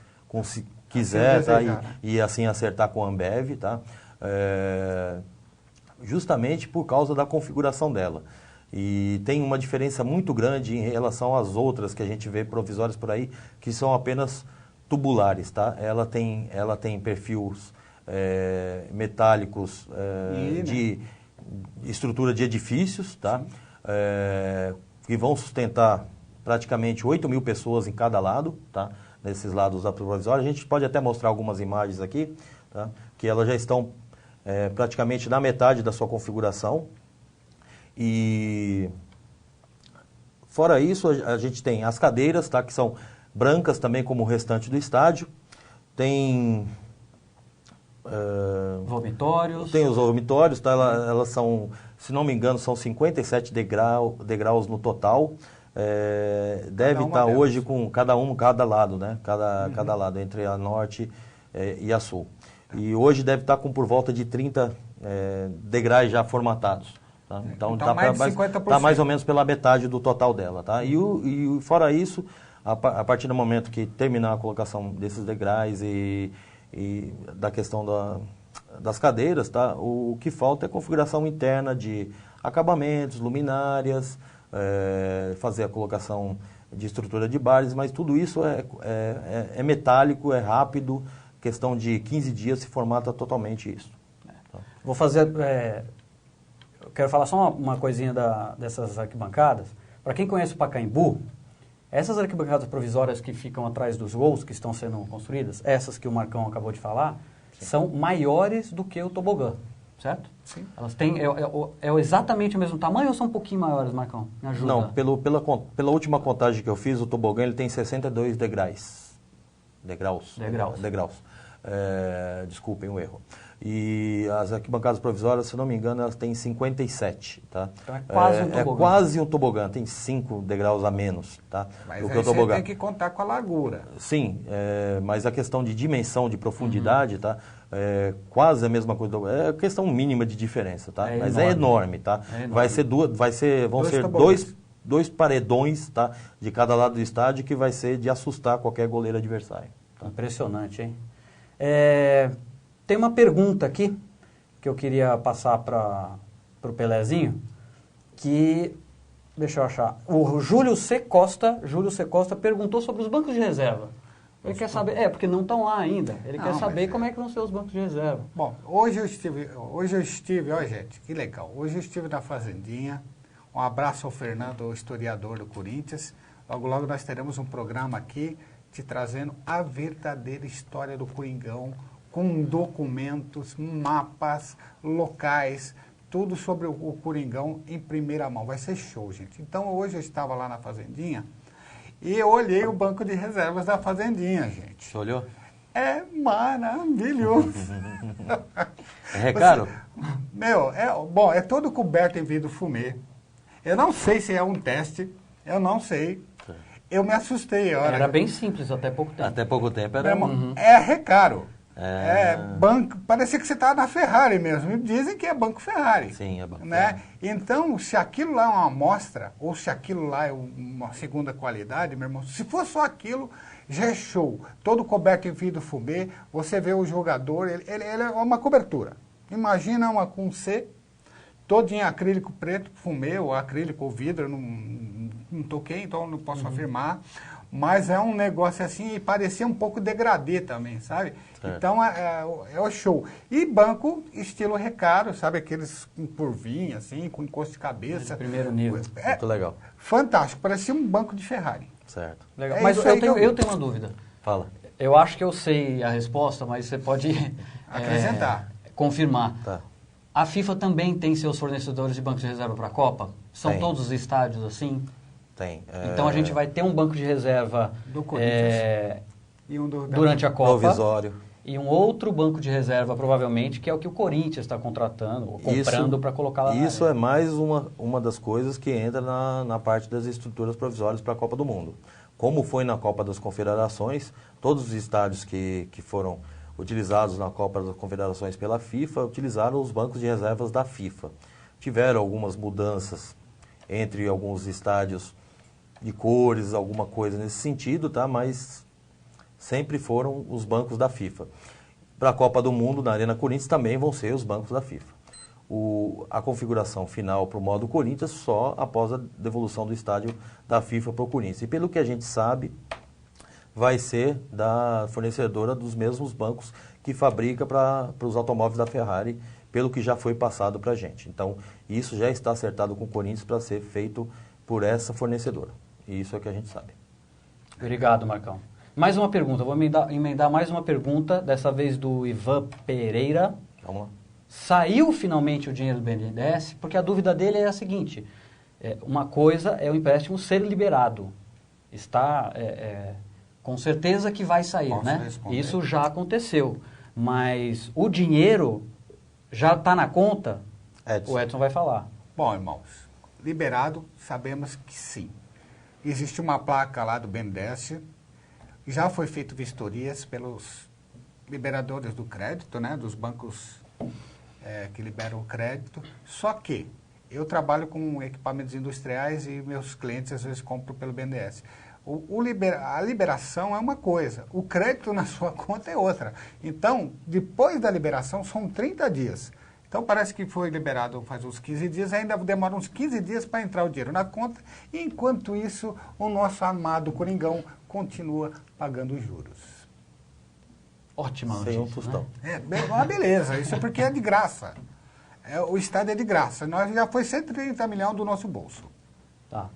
quiser, tá? E assim acertar com a Ambev, tá? Justamente por causa da configuração dela. E tem uma diferença muito grande em relação às outras que a gente vê provisórias por aí, que são apenas tubulares, tá? Ela tem perfis metálicos de estrutura de edifícios, tá? Que vão sustentar praticamente 8.000 pessoas em cada lado, tá? Nesses lados da provisória. A gente pode até mostrar algumas imagens aqui, tá? Que elas já estão praticamente na metade da sua configuração. E fora isso, a gente tem as cadeiras, tá? Que são brancas também como o restante do estádio. Tem dormitórios. Tem os dormitórios, tá? Elas são, se não me engano, são 57 degraus no total. deve uma estar delas. hoje com cada lado, né? Cada lado, entre a norte e a sul. E hoje deve estar com por volta de 30 degraus já formatados. Tá? Então Então, mais de 50%. Tá mais ou menos pela metade do total dela. Tá? E fora isso, a partir do momento que terminar a colocação desses degraus e da questão das cadeiras, tá? O que falta é configuração interna de acabamentos, luminárias, fazer a colocação de estrutura de bares, mas tudo isso é metálico, é rápido, questão de 15 dias se formata totalmente isso. Tá? Vou fazer... eu quero falar só uma coisinha dessas arquibancadas. Para quem conhece o Pacaembu, essas arquibancadas provisórias que ficam atrás dos gols que estão sendo construídas, essas que o Marcão acabou de falar, são maiores do que o tobogã, certo? Sim. Elas têm exatamente o mesmo tamanho ou são um pouquinho maiores, Marcão? Me ajuda. Não, pela última contagem que eu fiz, o tobogã ele tem 62 degraus. Degraus. Desculpem o erro. E as arquibancadas provisórias, se não me engano, elas têm 57, tá? Então é quase um tobogã. É quase um tobogã, tem 5 degraus a menos, tá? Mas do aí que o tobogã. você tem que contar com a largura. Sim, mas a questão de dimensão, de profundidade, tá? É quase a mesma coisa. É questão mínima de diferença, tá? É Mas enorme. é enorme, tá? É enorme. Vão Dois ser tobogãs. dois paredões, tá? De cada lado do estádio, que vai ser de assustar qualquer goleiro adversário. Impressionante, hein? Tem uma pergunta aqui que eu queria passar para o Pelezinho, que, deixa eu achar, o Júlio C. Costa perguntou sobre os bancos de reserva. Ele quer saber, porque não estão lá ainda, ele quer saber como é que vão ser os bancos de reserva. Bom, hoje eu estive, ó gente, que legal, hoje eu estive na Fazendinha, um abraço ao Fernando, o historiador do Corinthians, logo logo nós teremos um programa aqui te trazendo a verdadeira história do Coringão, com documentos, mapas, locais, tudo sobre o Coringão em primeira mão. Vai ser show, gente. Então, hoje eu estava lá na Fazendinha e eu olhei o banco de reservas da Fazendinha, gente. Você olhou? É maravilhoso. É caro? É todo coberto em vidro fumê. Eu não sei se é um teste, eu não sei. Eu me assustei. Era bem simples até pouco tempo. Até pouco tempo era... É recaro. Banco, parecia que você estava na Ferrari mesmo. Dizem que é banco Ferrari. Sim, é banco né? Então, se aquilo lá é uma amostra, ou se aquilo lá é uma segunda qualidade, meu irmão, se for só aquilo, já é show. Todo coberto em vidro fumê, você vê o jogador, ele é uma cobertura. Imagina uma com C, todo em acrílico preto, fumê, ou acrílico ou vidro, eu não toquei, então não posso afirmar. Mas é um negócio assim, e parecia um pouco degradê também, sabe? Certo. Então é o show. E banco estilo recaro, sabe? Aqueles com curvinha, assim, com encosto de cabeça. De primeiro nível. Muito legal. Fantástico, parecia um banco de Ferrari. Certo. Legal. É Mas isso aí eu tenho uma dúvida. Fala. Eu acho que eu sei a resposta, mas você pode Acrescentar. Confirmar. Tá. A FIFA também tem seus fornecedores de bancos de reserva para a Copa? São Tem. todos os estádios assim? Tem. Então a gente vai ter um banco de reserva Do Corinthians. E um durante a Copa. Provisório. E um outro banco de reserva, provavelmente, que é o que o Corinthians está contratando, ou comprando para colocar lá na Isso arena. é mais uma das coisas que entra na parte das estruturas provisórias para a Copa do Mundo. Como foi na Copa das Confederações, todos os estádios que foram utilizados na Copa das Confederações pela FIFA utilizaram os bancos de reservas da FIFA. Tiveram algumas mudanças entre alguns estádios de cores, alguma coisa nesse sentido, tá? Mas sempre foram os bancos da FIFA. Para a Copa do Mundo, na Arena Corinthians, também vão ser os bancos da FIFA. A configuração final para o modo Corinthians só após a devolução do estádio da FIFA para o Corinthians. E pelo que a gente sabe, vai ser da fornecedora dos mesmos bancos que fabrica para os automóveis da Ferrari, pelo que já foi passado para a gente. Então, isso já está acertado com o Corinthians para ser feito por essa fornecedora. E isso é o que a gente sabe. Obrigado, Marcão. Mais uma pergunta, vou emendar mais uma pergunta, dessa vez do Ivan Pereira. Vamos lá. Saiu finalmente o dinheiro do BNDES? Porque a dúvida dele é a seguinte, uma coisa é o empréstimo ser liberado, está com certeza que vai sair, Posso né? responder? Isso já aconteceu, mas o dinheiro já está na conta? Edson. O Edson vai falar. Bom, irmãos, liberado, sabemos que sim. existe uma placa lá do BNDES, já foi feito vistorias pelos liberadores do crédito, né, dos bancos que liberam o crédito, só que eu trabalho com equipamentos industriais e meus clientes às vezes compram pelo BNDES. A liberação é uma coisa, o crédito na sua conta é outra. Então, depois da liberação, são 30 dias. Então, parece que foi liberado faz uns 15 dias, ainda demora uns 15 dias para entrar o dinheiro na conta. E, enquanto isso, o nosso amado Coringão continua pagando os juros. Ótima notícia, Sem um tostão. né? Beleza, isso é porque é de graça. O Estado é de graça. Nós já foi 130 milhões do nosso bolso. Tá.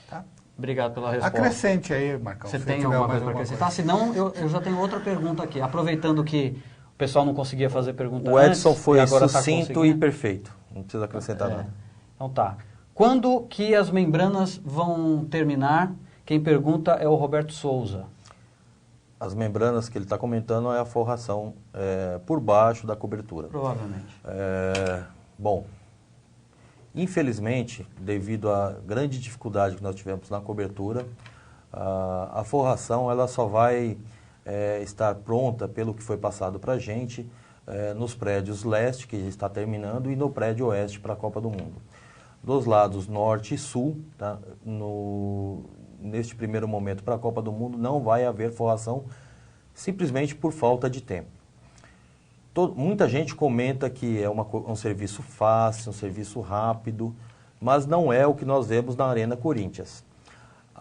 Tá? Obrigado pela resposta. Acrescente aí, Marcão. Você se tem tiver alguma mais coisa para alguma acrescentar? Senão, eu já tenho outra pergunta aqui. Aproveitando que o pessoal não conseguia fazer pergunta O Edson antes, foi e agora tá sucinto e conseguindo. perfeito. Não precisa acrescentar É. nada. Então tá. Quando que as membranas vão terminar? Quem pergunta é o Roberto Souza. As membranas que ele está comentando é a forração por baixo da cobertura. Provavelmente. Bom, infelizmente, devido à grande dificuldade que nós tivemos na cobertura, a forração ela só vai estar pronta pelo que foi passado para a gente nos prédios leste, que está terminando, e no prédio oeste para a Copa do Mundo. Dos lados norte e sul, tá, neste primeiro momento para a Copa do Mundo, não vai haver forração simplesmente por falta de tempo. Muita gente comenta que é um serviço fácil, um serviço rápido, mas não é o que nós vemos na Arena Corinthians.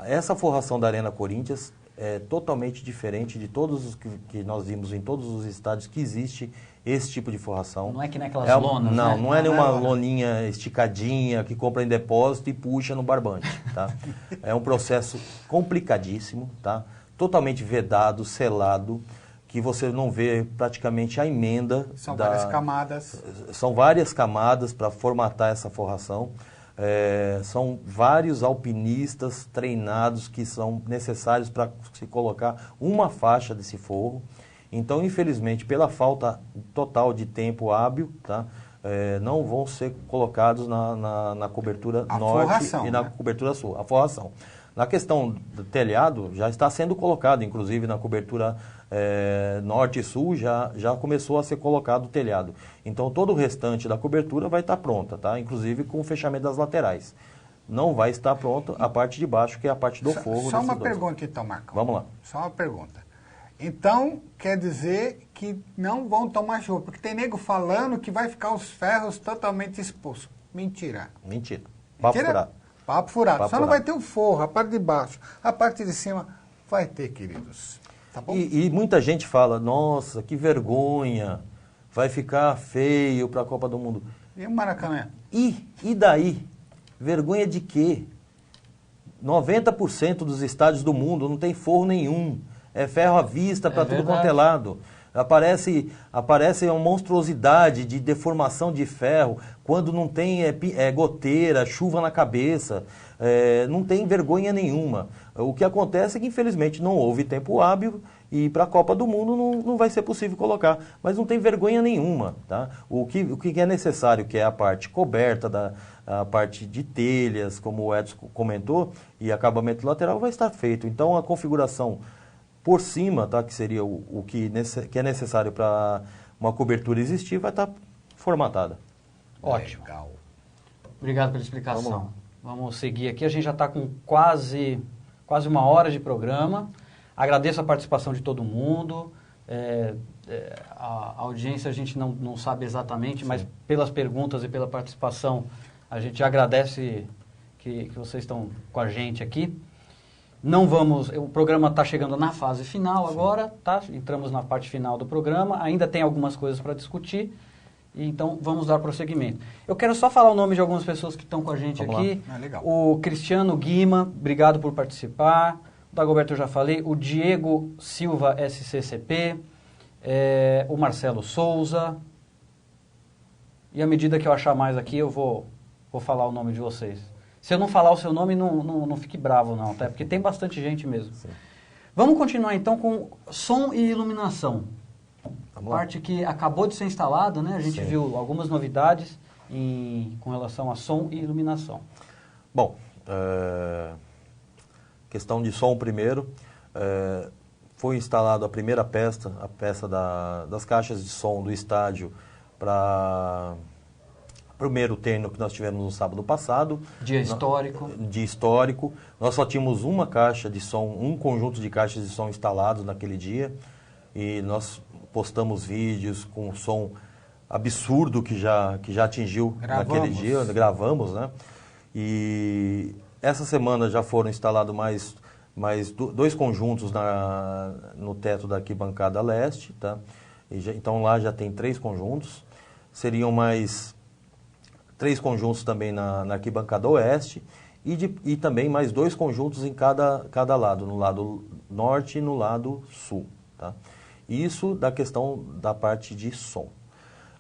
Essa forração da Arena Corinthians é totalmente diferente de todos os que nós vimos em todos os estádios que existe esse tipo de forração. Não é que nem aquelas lonas, Não, né? não é nenhuma loninha esticadinha que compra em depósito e puxa no barbante, tá? É um processo complicadíssimo, tá? Totalmente vedado, selado, que você não vê praticamente a emenda. São várias camadas. São várias camadas para formatar essa forração. São vários alpinistas treinados que são necessários para se colocar uma faixa desse forro. Então, infelizmente, pela falta total de tempo hábil, tá, não vão ser colocados na cobertura norte forração, e na né? cobertura sul, a forração. Na questão do telhado, já está sendo colocado, inclusive na cobertura norte e sul, já começou a ser colocado o telhado. Então, todo o restante da cobertura vai estar pronta, tá? Inclusive com o fechamento das laterais. Não vai estar pronta a parte de baixo, que é a parte do forro. Só uma desses dois. pergunta então, Marcão. Vamos lá. Só uma pergunta. Então, quer dizer que não vão tomar chuva, porque tem nego falando que vai ficar os ferros totalmente expostos. Mentira. Mentira. Papo Mentira? furado. Papo furado. Papo Só não furado. vai ter o forro, a parte de baixo. A parte de cima vai ter, queridos. Tá bom? E muita gente fala, nossa, que vergonha, vai ficar feio para a Copa do Mundo. E o Maracanã? E daí? Vergonha de quê? 90% dos estádios do mundo não tem forro nenhum. É ferro à vista para tudo verdade. quanto é lado. Aparece uma monstruosidade de deformação de ferro quando não tem goteira, chuva na cabeça. Não tem vergonha nenhuma. O que acontece é que, infelizmente, não houve tempo hábil e para a Copa do Mundo não vai ser possível colocar. Mas não tem vergonha nenhuma. Tá? O que é necessário, que é a parte coberta, a parte de telhas, como o Edson comentou, e acabamento lateral, vai estar feito. Então, a configuração por cima, tá, que seria o que é necessário para uma cobertura existir, vai estar formatada. Ótimo. Legal. Obrigado pela explicação. Vamos seguir aqui. A gente já está com quase 1 hora de programa. Agradeço a participação de todo mundo. A audiência a gente não sabe exatamente, mas pelas perguntas e pela participação, a gente agradece que vocês estão com a gente aqui. O programa está chegando na fase final agora, tá? Entramos na parte final do programa, ainda tem algumas coisas para discutir, então vamos dar prosseguimento. Eu quero só falar o nome de algumas pessoas que estão com a gente Vamos aqui. Legal. O Cristiano Guima, obrigado por participar. O Dagoberto eu já falei. O Diego Silva SCCP. O Marcelo Souza. E à medida que eu achar mais aqui, eu vou falar o nome de vocês. Se eu não falar o seu nome, não fique bravo não, tá? Porque tem bastante gente mesmo. Sim. Vamos continuar então com som e iluminação. Vamos lá. Parte que acabou de ser instalada, né? A gente Sim. viu algumas novidades com relação a som e iluminação. Bom, questão de som primeiro. Foi instalado a primeira peça, das caixas de som do estádio para o primeiro treino que nós tivemos no sábado passado. Dia histórico. Dia histórico. Nós só tínhamos uma caixa de som, um conjunto de caixas de som instalados naquele dia. E nós postamos vídeos com som absurdo que já atingiu naquele dia. Gravamos, né? E essa semana já foram instalados mais 2 conjuntos no teto da arquibancada leste, tá? Então lá já tem 3 conjuntos. Seriam mais 3 conjuntos também na arquibancada oeste e também mais 2 conjuntos em cada lado, no lado norte e no lado sul, tá? Isso da questão da parte de som.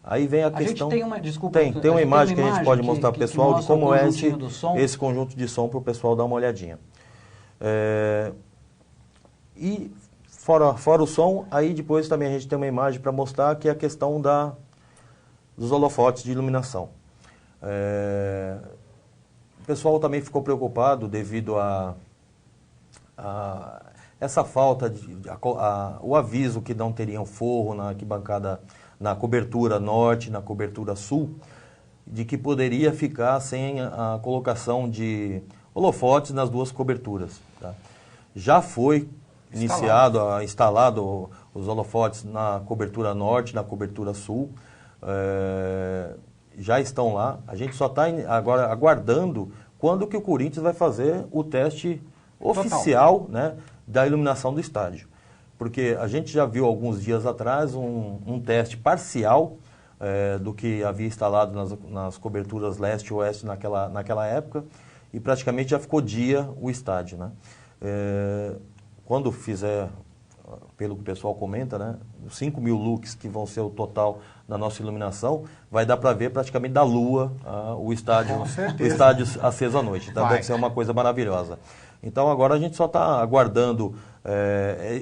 Aí vem a questão... gente tem uma, desculpa, tem uma imagem que a gente pode mostrar para o pessoal de como é esse conjunto de som para o pessoal dar uma olhadinha. E fora o som, aí depois também a gente tem uma imagem para mostrar que é a questão dos holofotes de iluminação. O pessoal também ficou preocupado devido a essa falta o aviso que não teriam forro na arquibancada, na cobertura norte, na cobertura sul, de que poderia ficar sem a colocação de holofotes nas 2 coberturas, tá? Já foi instalado os holofotes na cobertura norte, na cobertura sul, já estão lá. A gente só está agora aguardando quando que o Corinthians vai fazer o teste oficial, né, da iluminação do estádio. Porque a gente já viu alguns dias atrás um teste parcial do que havia instalado nas coberturas leste e oeste naquela época, e praticamente já ficou dia o estádio, né? Quando fizer, pelo que o pessoal comenta, né, 5.000 lux que vão ser o total da nossa iluminação, vai dar para ver praticamente da lua o estádio aceso à noite. Então deve ser uma coisa maravilhosa. Então agora a gente só está aguardando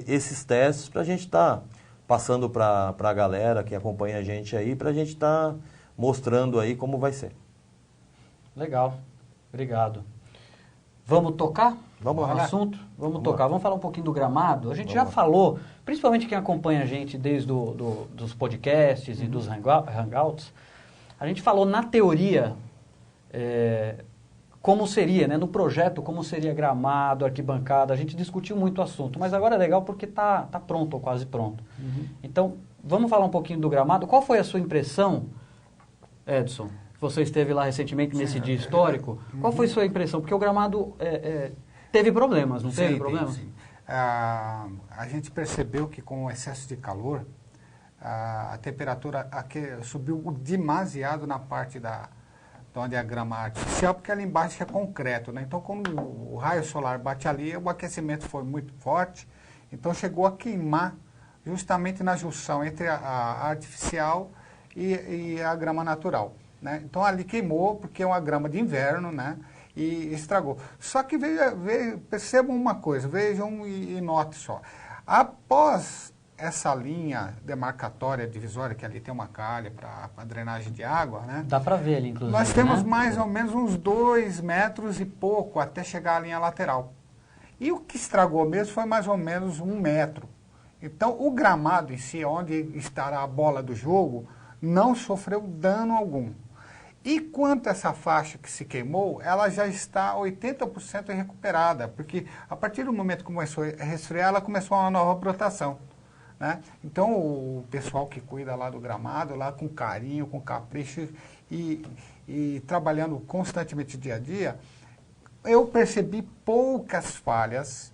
esses testes para a gente estar passando para a galera que acompanha a gente aí, para a gente estar mostrando aí como vai ser. Legal, obrigado. Vamos tocar? Vamos lá. Assunto? Vamos tocar. Vamos falar um pouquinho do gramado. A gente já falou, principalmente quem acompanha a gente desde dos podcasts e dos hangouts, a gente falou na teoria como seria, né, no projeto, como seria gramado, arquibancada. A gente discutiu muito o assunto, mas agora é legal porque está pronto ou quase pronto. Então, vamos falar um pouquinho do gramado. Qual foi a sua impressão, Edson? Você esteve lá recentemente nesse dia histórico. Qual foi a sua impressão? Porque o gramado teve problemas, não teve problemas? Sim. A gente percebeu que com o excesso de calor, a temperatura aqui subiu demasiado na parte de onde é a grama artificial, porque ali embaixo é concreto, né? Então, quando o raio solar bate ali, o aquecimento foi muito forte, então chegou a queimar justamente na junção entre a artificial e a grama natural, né? Então, ali queimou, porque é uma grama de inverno, né? E estragou. Só que percebam uma coisa, vejam e notem só. Após essa linha demarcatória, divisória, que ali tem uma calha para drenagem de água, né? Dá para ver ali, inclusive. Nós temos mais ou menos uns 2 metros e pouco até chegar à linha lateral. E o que estragou mesmo foi mais ou menos 1 metro. Então, o gramado em si, onde estará a bola do jogo, não sofreu dano algum. E quanto a essa faixa que se queimou, ela já está 80% recuperada, porque a partir do momento que começou a resfriar, ela começou uma nova brotação, né? Então, o pessoal que cuida lá do gramado, lá com carinho, com capricho e trabalhando constantemente dia a dia, eu percebi poucas falhas,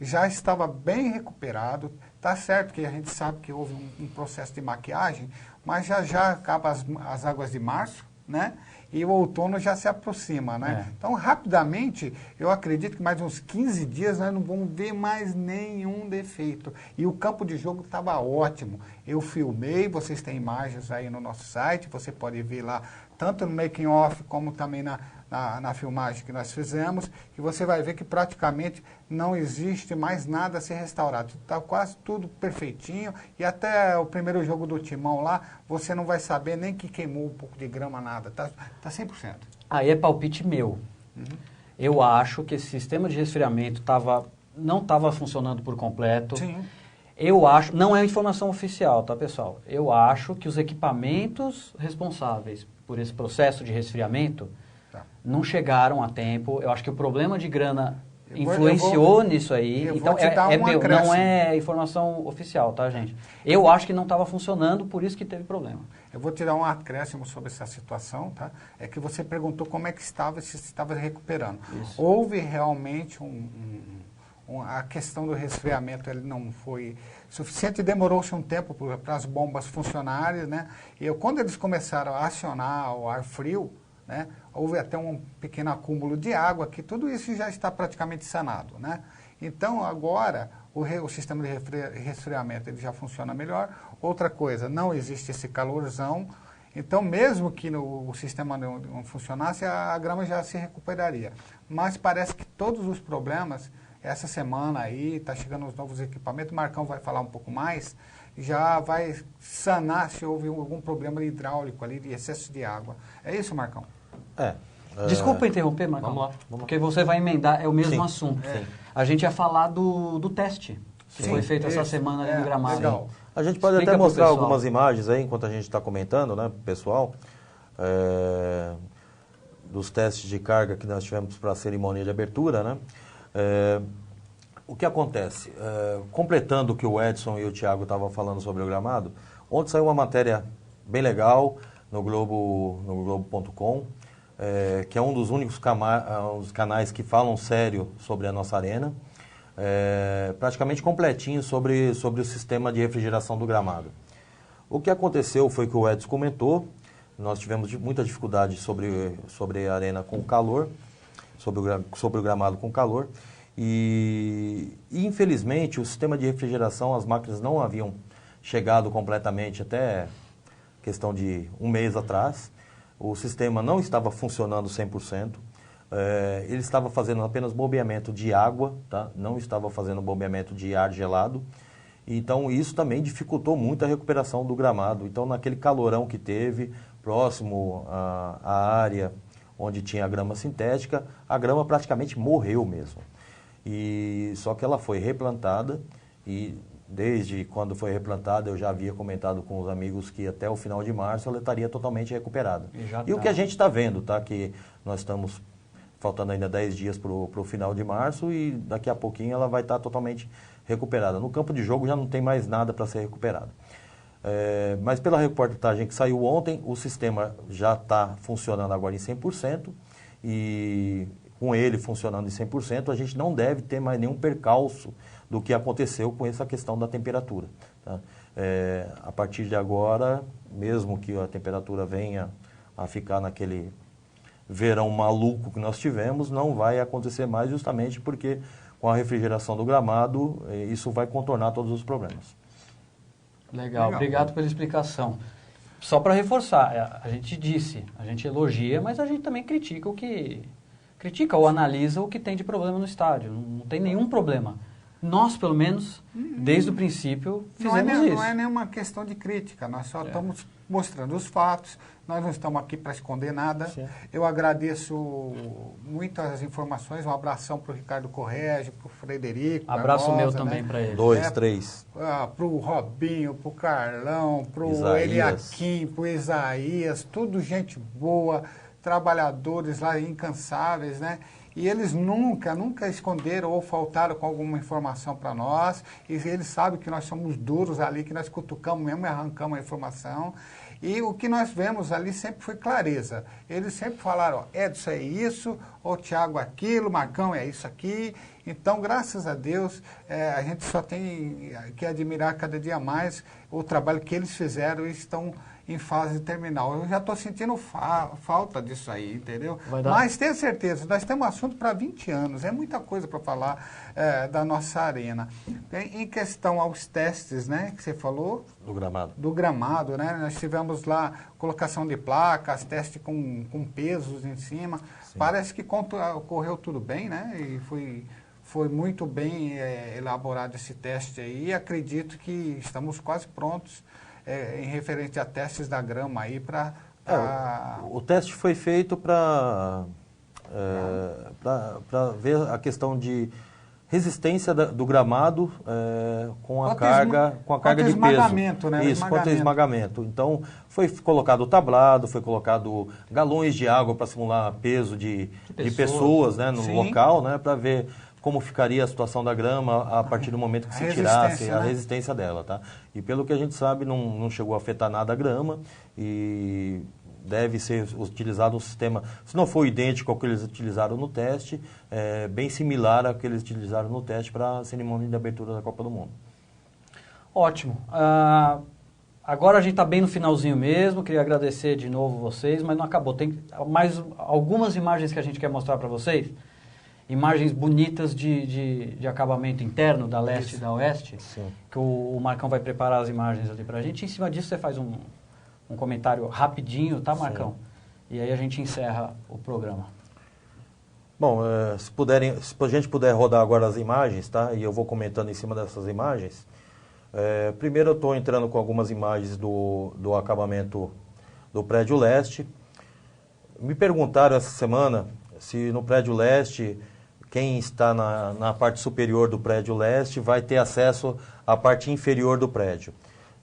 já estava bem recuperado. Tá certo que a gente sabe que houve um processo de maquiagem, mas já acaba as águas de março, né? E o outono já se aproxima, né? Então, rapidamente, eu acredito que mais uns 15 dias nós não vamos ver mais nenhum defeito. E o campo de jogo estava ótimo. Eu filmei, vocês têm imagens aí no nosso site, você pode ver lá, tanto no making off como também na filmagem que nós fizemos, que você vai ver que praticamente não existe mais nada a ser restaurado. Está quase tudo perfeitinho, e até o primeiro jogo do Timão lá, você não vai saber nem que queimou um pouco de grama, nada. Tá 100%. Aí é palpite meu. Eu acho que esse sistema de resfriamento não estava funcionando por completo. Sim. Eu acho, não é informação oficial, tá, pessoal? Eu acho que os equipamentos responsáveis por esse processo de resfriamento não chegaram a tempo. Eu acho que o problema de grana influenciou nisso aí. Então, não é informação oficial, tá, gente? Eu acho que não estava funcionando, por isso que teve problema. Eu vou te dar um acréscimo sobre essa situação, tá? É que você perguntou como é que estava, se estava recuperando. Isso. Houve realmente a questão do resfriamento, ele não foi suficiente, demorou-se um tempo para as bombas funcionarem, né? E quando eles começaram a acionar o ar frio, né, houve até um pequeno acúmulo de água, que tudo isso já está praticamente sanado, né? Então, agora, o sistema de resfriamento ele já funciona melhor. Outra coisa, não existe esse calorzão. Então, mesmo que o sistema não funcionasse, a grama já se recuperaria. Mas parece que todos os problemas, essa semana aí, está chegando os novos equipamentos, o Marcão vai falar um pouco mais, já vai sanar se houve algum problema hidráulico ali, de excesso de água. É isso, Marcão? Desculpa interromper, Marcão. Vamos lá. Porque você vai emendar, é o mesmo assunto. Sim. A gente ia falar do teste que foi feito essa semana ali no gramado. Legal. A gente pode Explica até pro mostrar pessoal. algumas imagens aí, enquanto a gente está comentando, né, pessoal, dos testes de carga que nós tivemos para a cerimônia de abertura, né? O que acontece? Completando o que o Edson e o Thiago estavam falando sobre o gramado, ontem saiu uma matéria bem legal no Globo.com, que é um dos únicos canais que falam sério sobre a nossa arena, praticamente completinho sobre o sistema de refrigeração do gramado. O que aconteceu foi que o Edson comentou, nós tivemos muita dificuldade sobre a arena com calor, sobre o gramado com calor, e infelizmente o sistema de refrigeração, as máquinas não haviam chegado completamente até questão de um mês atrás. O sistema não estava funcionando 100%. Ele estava fazendo apenas bombeamento de água, tá? Não estava fazendo bombeamento de ar gelado. Então isso também dificultou muito a recuperação do gramado. Então naquele calorão que teve, próximo à área onde tinha a grama sintética, a grama praticamente morreu mesmo. Só que ela foi replantada e desde quando foi replantada eu já havia comentado com os amigos que até o final de março ela estaria totalmente recuperada. E o que a gente está vendo, tá? Que nós estamos faltando ainda 10 dias para o final de março e daqui a pouquinho ela vai estar totalmente recuperada. No campo de jogo já não tem mais nada para ser recuperado. Mas pela reportagem que saiu ontem, o sistema já está funcionando agora em 100% e com ele funcionando em 100%, a gente não deve ter mais nenhum percalço do que aconteceu com essa questão da temperatura. Tá? A partir de agora, mesmo que a temperatura venha a ficar naquele verão maluco que nós tivemos, não vai acontecer mais justamente porque com a refrigeração do gramado, isso vai contornar todos os problemas. Legal, obrigado pela explicação. Só para reforçar, a gente disse, a gente elogia, mas a gente também critica ou analisa o que tem de problema no estádio. Não tem nenhum problema. Nós, pelo menos, desde o princípio, fizemos isso. Não é nenhuma questão de crítica, nós só estamos mostrando os fatos, nós não estamos aqui para esconder nada. Sim. Eu agradeço muito as informações, um abração para o Ricardo Correge, para o Frederico. Abraço meu também para ele. 2, 3. Para o Robinho, para o Carlão, para o Eliakim, para o Isaías, tudo gente boa, trabalhadores lá incansáveis, né? E eles nunca esconderam ou faltaram com alguma informação para nós. E eles sabem que nós somos duros ali, que nós cutucamos mesmo e arrancamos a informação. E o que nós vemos ali sempre foi clareza. Eles sempre falaram, ó, Edson é isso, o Thiago aquilo, Marcão é isso aqui. Então, graças a Deus, a gente só tem que admirar cada dia mais o trabalho que eles fizeram e estão em fase terminal. Eu já estou sentindo falta disso aí, entendeu? Mas tenha certeza, nós temos assunto para 20 anos, é muita coisa para falar da nossa arena. Em questão aos testes, né, que você falou? Do gramado, né? Nós tivemos lá colocação de placas, teste com pesos em cima. Sim. Parece que ocorreu tudo bem, né? E foi muito bem elaborado esse teste aí. Acredito que estamos quase prontos em referente a testes da grama aí para... O teste foi feito para para ver a questão de resistência do gramado com a carga de peso. Esmagamento, né? Isso, quanto ao esmagamento. Então, foi colocado o tablado, foi colocado galões de água para simular peso de pessoas, né, no local, né, para ver como ficaria a situação da grama a partir do momento que se tirasse a resistência dela, tá? E pelo que a gente sabe, não chegou a afetar nada a grama e deve ser utilizado um sistema, se não for idêntico ao que eles utilizaram no teste, bem similar ao que eles utilizaram no teste para a cerimônia de abertura da Copa do Mundo. Ótimo. Agora a gente está bem no finalzinho mesmo, queria agradecer de novo vocês, mas não acabou. Tem mais algumas imagens que a gente quer mostrar para vocês. Imagens bonitas de acabamento interno da leste e da oeste. Sim. Que o Marcão vai preparar as imagens ali para a gente. Em cima disso você faz um comentário rapidinho, tá, Marcão? Sim. E aí a gente encerra o programa. Bom, se a gente puder rodar agora as imagens, tá? E eu vou comentando em cima dessas imagens. Primeiro eu estou entrando com algumas imagens do acabamento do prédio leste. Me perguntaram essa semana se no prédio leste, quem está na parte superior do prédio leste vai ter acesso à parte inferior do prédio.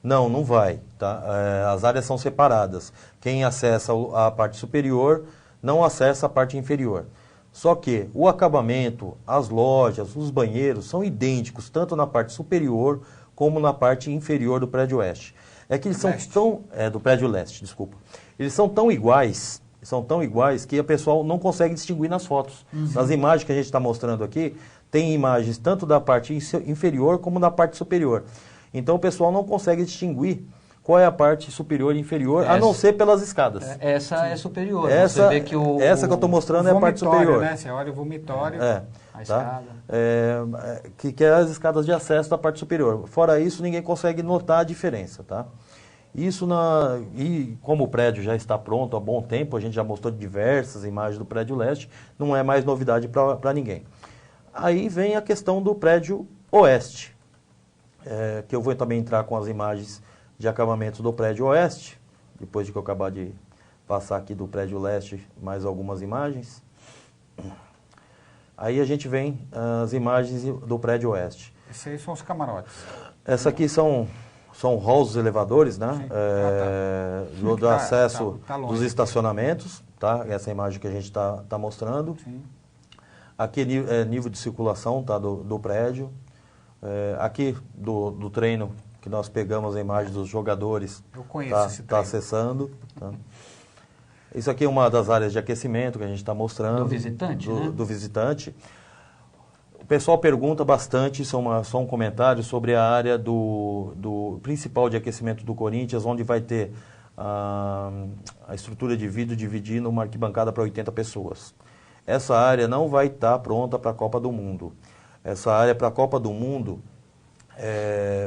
Não vai, tá? As áreas são separadas. Quem acessa a parte superior não acessa a parte inferior. Só que o acabamento, as lojas, os banheiros são idênticos, tanto na parte superior como na parte inferior do prédio oeste. É que eles são tão... do prédio leste, desculpa. Eles são tão iguais que a pessoa não consegue distinguir nas fotos. Nas imagens que a gente está mostrando aqui, tem imagens tanto da parte inferior como da parte superior. Então o pessoal não consegue distinguir qual é a parte superior e inferior, a não ser pelas escadas. Essa é superior. Essa, você vê que essa que eu estou mostrando é a parte superior. Né? Você olha o vomitório, a escada. Que é as escadas de acesso da parte superior. Fora isso, ninguém consegue notar a diferença, tá? Isso e como o prédio já está pronto há bom tempo, a gente já mostrou diversas imagens do prédio leste, não é mais novidade para ninguém. Aí vem a questão do prédio oeste, que eu vou também entrar com as imagens de acabamento do prédio oeste, depois de que eu acabar de passar aqui do prédio leste mais algumas imagens. Aí a gente vem as imagens do prédio oeste. Esses aí são os camarotes. Essa aqui são halls dos elevadores, né? Do acesso dos estacionamentos, tá? Essa imagem que a gente está mostrando. Sim. Aqui é nível de circulação, tá? Do prédio. Aqui do treino que nós pegamos a imagem dos jogadores. Eu conheço esse treino. Está acessando. Tá? Isso aqui é uma das áreas de aquecimento que a gente está mostrando. Do visitante, né? Do visitante. O pessoal pergunta bastante, só um comentário sobre a área do principal de aquecimento do Corinthians, onde vai ter a estrutura de vidro dividindo uma arquibancada para 80 pessoas. Essa área não vai estar pronta para a Copa do Mundo. Essa área para a Copa do Mundo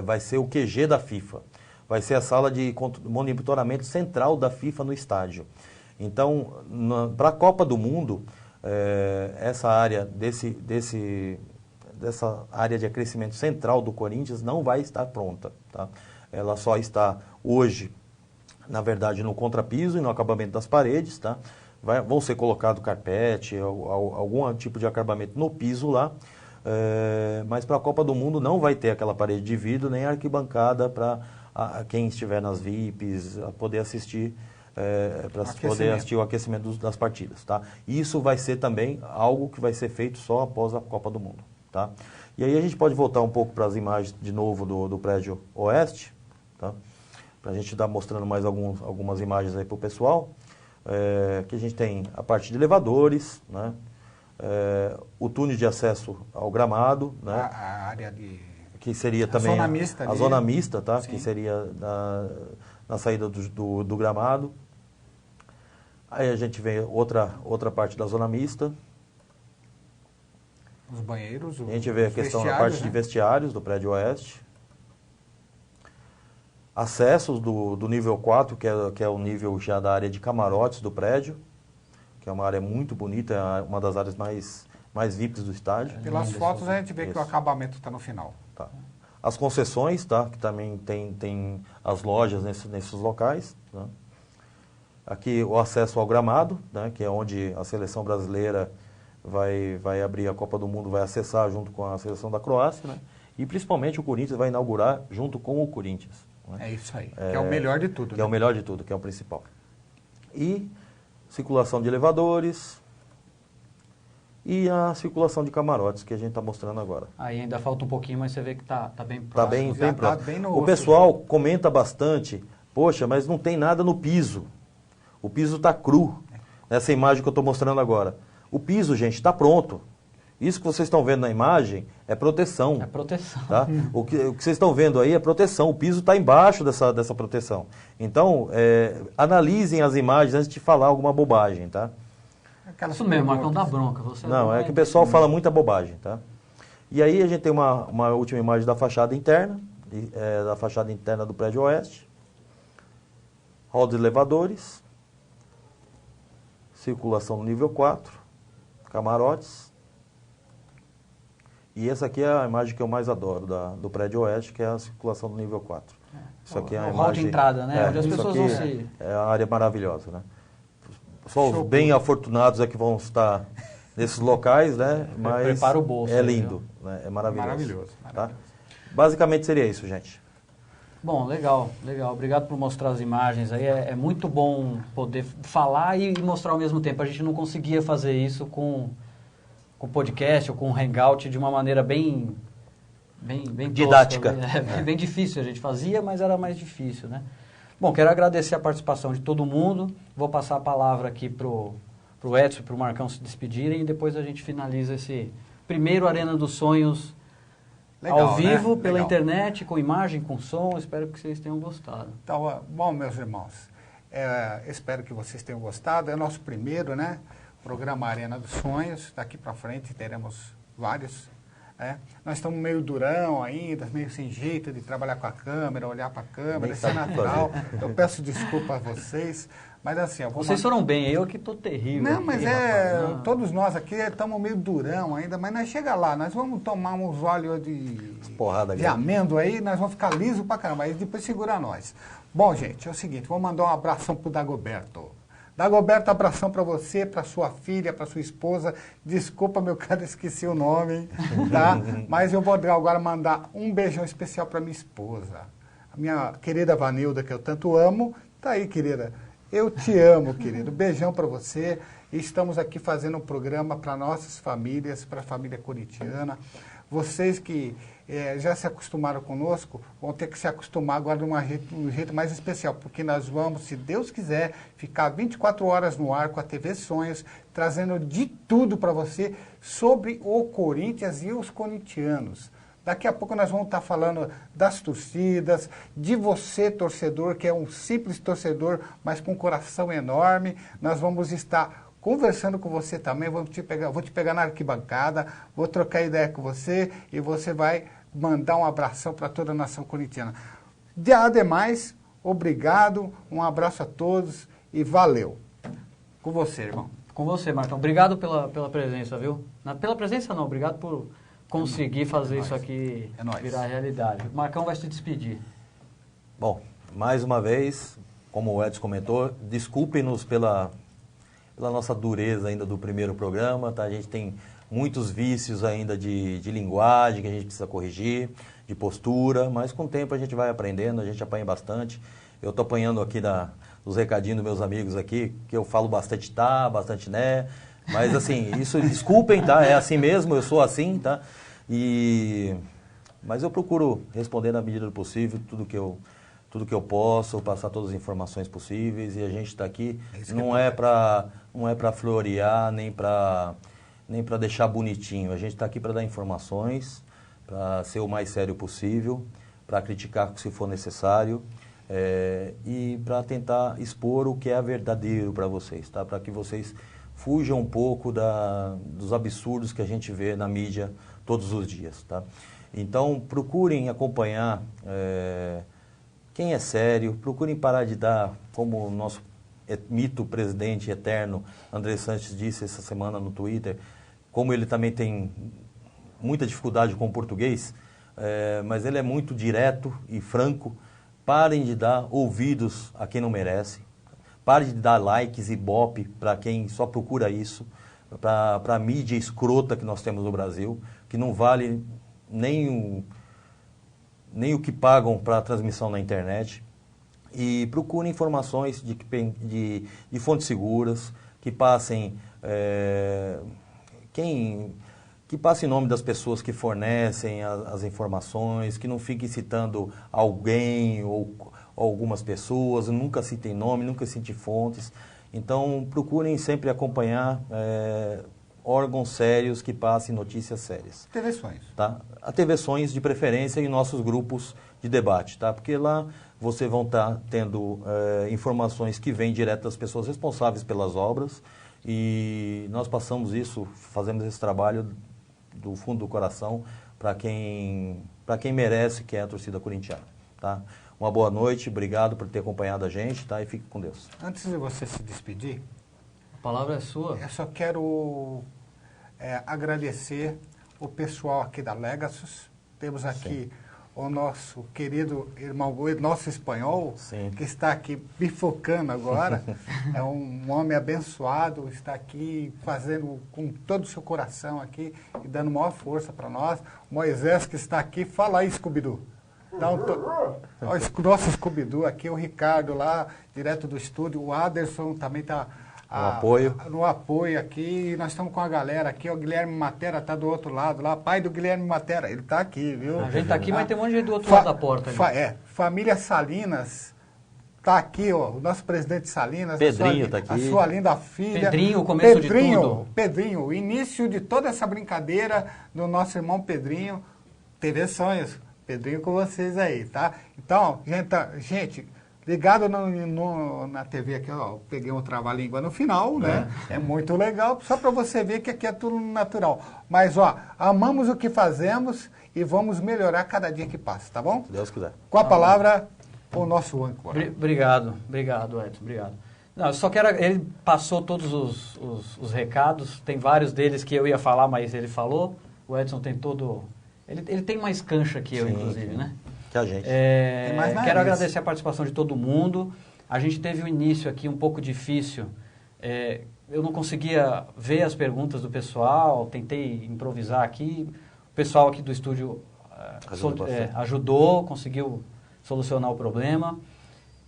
vai ser o QG da FIFA. Vai ser a sala de monitoramento central da FIFA no estádio. Então, para a Copa do Mundo, essa área dessa área de aquecimento central do Corinthians não vai estar pronta. Tá? Ela só está hoje, na verdade, no contrapiso e no acabamento das paredes. Tá? Vão ser colocado carpete, algum tipo de acabamento no piso lá. Mas para a Copa do Mundo não vai ter aquela parede de vidro, nem arquibancada para quem estiver nas VIPs poder assistir. Para poder assistir o aquecimento das partidas, tá? Isso vai ser também algo que vai ser feito só após a Copa do Mundo, tá? E aí a gente pode voltar um pouco para as imagens de novo do prédio oeste, tá? Para a gente estar mostrando mais algumas imagens aí para o pessoal. Que a gente tem a parte de elevadores, né? O túnel de acesso ao gramado, né? A área de... Que seria também a zona mista, tá? Sim. Que seria na saída do gramado. Aí a gente vê outra parte da zona mista. Os banheiros, a gente vê a questão da parte de vestiários do prédio oeste. Acessos do nível 4, que é o nível já da área de camarotes do prédio, que é uma área muito bonita, é uma das áreas mais VIPs do estádio. Pelas fotos a gente vê que o acabamento está no final. Tá. As concessões, tá? Que também tem as lojas nesses locais. Tá? aqui o acesso ao gramado, né, que é onde a seleção brasileira vai abrir a Copa do Mundo, vai acessar junto com a seleção da Croácia, né? E principalmente o Corinthians vai inaugurar junto com o Corinthians. Né? É isso aí, que é o melhor de tudo. Que é o melhor de tudo, que é o principal. E circulação de elevadores e a circulação de camarotes que a gente está mostrando agora. Aí ainda falta um pouquinho, mas você vê que tá bem próximo. Está bem, Já bem tá próximo. bem no O osso, pessoal comenta bastante, poxa, mas não tem nada no piso. O piso está cru, nessa imagem que eu estou mostrando agora. O piso, gente, está pronto. Isso que vocês estão vendo na imagem é proteção. É proteção. Tá? O que vocês estão vendo aí é proteção. O piso está embaixo dessa proteção. Então, analisem as imagens antes de falar alguma bobagem, tá? Aquelas Isso mesmo, Marcão, perguntas. dá bronca. Você Não, é que o pessoal fala muita bobagem, tá? E aí a gente tem uma última imagem da fachada interna, da fachada interna do prédio oeste. Hall de elevadores. Circulação no nível 4. Camarotes. E essa aqui é a imagem que eu mais adoro do prédio oeste, que é a circulação do nível 4. Isso aqui é a o hall de imagem, entrada, né? Onde as isso pessoas aqui vão se... É a área maravilhosa, né? Só os bem afortunados é que vão estar nesses locais, né? Mas Prepara o bolso é aí, lindo, né? É maravilhoso. Maravilhoso, Tá? maravilhoso. Basicamente seria isso, gente. Bom, legal, legal. Obrigado por mostrar as imagens aí. É muito bom poder falar e mostrar ao mesmo tempo. A gente não conseguia fazer isso com podcast ou com hangout de uma maneira bem didática. Tosca, bem difícil. A gente fazia, mas era mais difícil, né? Bom, quero agradecer a participação de todo mundo. Vou passar a palavra aqui pro Edson e pro Marcão se despedirem e depois a gente finaliza esse primeiro Arena dos Sonhos Legal, ao vivo, né? pela Legal. internet, com imagem, com som. Espero que vocês tenham gostado. Então, bom, meus irmãos, espero que vocês tenham gostado. É o nosso primeiro, né? Programa Arena dos Sonhos. Daqui para frente teremos vários. Nós estamos meio durão ainda, meio sem jeito de trabalhar com a câmera, olhar para a câmera, Nem isso é sabe natural. Eu peço desculpa a vocês, mas assim... Vocês foram bem, eu que estou terrível. Não, aqui, mas rapaz, não. todos nós aqui estamos meio durão ainda, mas nós chega lá, nós vamos tomar uns óleos Porrada de grande. amêndoa aí, nós vamos ficar liso pra caramba, aí depois segura nós. Bom, gente, é o seguinte, vou mandar um abração pro Dagoberto. Dagoberto, abração para você, para sua filha, para sua esposa. Desculpa, meu cara, esqueci o nome, tá? Mas eu vou agora mandar um beijão especial para minha esposa. A minha querida Vanilda, que eu tanto amo. Tá aí, querida. Eu te amo, querido. Beijão para você. Estamos aqui fazendo um programa para nossas famílias, para a família corintiana. Vocês que já se acostumaram conosco, vão ter que se acostumar agora de um jeito mais especial, porque nós vamos, se Deus quiser, ficar 24 horas no ar com a TV Sonhos, trazendo de tudo para você sobre o Corinthians e os corintianos. Daqui a pouco nós vamos estar falando das torcidas, de você, torcedor, que é um simples torcedor, mas com um coração enorme. Nós vamos estar conversando com você também, vou te pegar na arquibancada, vou trocar ideia com você e você vai mandar um abração para toda a nação corintiana. Ademais, obrigado, um abraço a todos e valeu. Com você, irmão. Com você, Marcão. Obrigado pela presença, viu? Pela presença não, obrigado por conseguir fazer isso aqui virar realidade. O Marcão vai se despedir. Bom, mais uma vez, como o Edson comentou, desculpem-nos pela nossa dureza ainda do primeiro programa, tá? A gente tem muitos vícios ainda de linguagem que a gente precisa corrigir, de postura, mas com o tempo a gente vai aprendendo, a gente apanha bastante. Eu estou apanhando aqui dos recadinhos dos meus amigos aqui, que eu falo bastante tá, bastante né, mas assim, isso, desculpem, tá? É assim mesmo, eu sou assim, tá? Mas eu procuro responder na medida do possível tudo que eu posso, passar todas as informações possíveis, e a gente está aqui, não é para florear, nem para deixar bonitinho. A gente está aqui para dar informações, para ser o mais sério possível, para criticar se for necessário, e para tentar expor o que é verdadeiro para vocês, tá? Para que vocês fujam um pouco dos absurdos que a gente vê na mídia todos os dias, tá? Então, procurem acompanhar quem é sério, procurem parar de dar, como o nosso mito presidente eterno, André Sanches, disse essa semana no Twitter, como ele também tem muita dificuldade com o português, mas ele é muito direto e franco. Parem de dar ouvidos a quem não merece. Pare de dar likes e ibope para quem só procura isso, para a mídia escrota que nós temos no Brasil, que não vale nem o que pagam para a transmissão na internet. E procure informações de fontes seguras, que passem que passe em nome das pessoas que fornecem as informações, que não fiquem citando alguém ou algumas pessoas, nunca citem nome, nunca citem fontes. Então, procurem sempre acompanhar órgãos sérios que passem notícias sérias. TV Sonhos. Tá? A TV Sonhos, de preferência, em nossos grupos de debate, tá? Porque lá vocês vão estar tendo informações que vêm direto das pessoas responsáveis pelas obras, e nós passamos isso, fazemos esse trabalho do fundo do coração para quem merece, que é a torcida corintiana. Tá? Uma boa noite, obrigado por ter acompanhado a gente, tá? E fique com Deus. Antes de você se despedir, A palavra é sua. eu só quero agradecer o pessoal aqui da Legasus. Temos aqui o nosso querido irmão, o nosso espanhol, Sim. que está aqui bifocando agora. É um homem abençoado, está aqui fazendo com todo o seu coração aqui e dando maior força para nós. O Moisés, que está aqui, fala aí, Scooby-Doo. Então, o nosso Scooby-Doo aqui, o Ricardo lá, direto do estúdio, o Aderson também está no apoio aqui, e nós estamos com a galera aqui, o Guilherme Matera está do outro lado lá, pai do Guilherme Matera, ele está aqui, viu? A gente está aqui, mas tem um monte de gente do outro lado da porta. Família Salinas está aqui, ó, o nosso presidente Salinas, Pedrinho está aqui. A sua linda filha. Pedrinho, o começo de tudo. Pedrinho, o início de toda essa brincadeira do nosso irmão Pedrinho, TV Sonhos. Pedrinho com vocês aí, tá? Então, gente, ligado na TV aqui, ó, peguei um trava-língua no final, né? É muito legal, só para você ver que aqui é tudo natural. Mas, ó, amamos o que fazemos e vamos melhorar cada dia que passa, tá bom? Se Deus quiser. Com a palavra, o nosso âncora. Obrigado, Edson, obrigado. Não, eu só quero, ele passou todos os recados, tem vários deles que eu ia falar, mas ele falou. O Edson tem todo... Ele tem mais cancha que eu, inclusive, né? Que a gente. Quero agradecer a participação de todo mundo. A gente teve um início aqui um pouco difícil. Eu não conseguia ver as perguntas do pessoal, tentei improvisar aqui. O pessoal aqui do estúdio ajudou, conseguiu solucionar o problema.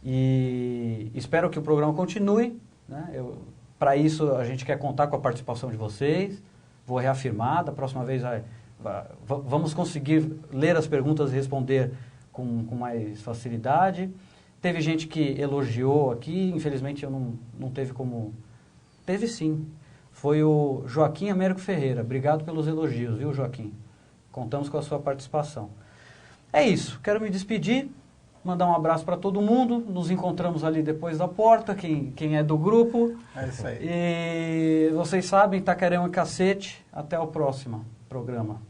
E espero que o programa continue, né? Para isso, a gente quer contar com a participação de vocês. Vou reafirmar, da próxima vez vamos conseguir ler as perguntas e responder com mais facilidade. Teve gente que elogiou aqui, infelizmente eu não teve como... Teve sim. Foi o Joaquim Américo Ferreira. Obrigado pelos elogios, viu, Joaquim? Contamos com a sua participação. É isso. Quero me despedir, mandar um abraço para todo mundo. Nos encontramos ali depois da porta, quem é do grupo. É isso aí. E vocês sabem, Itaquerão e cacete. Até o próximo programa.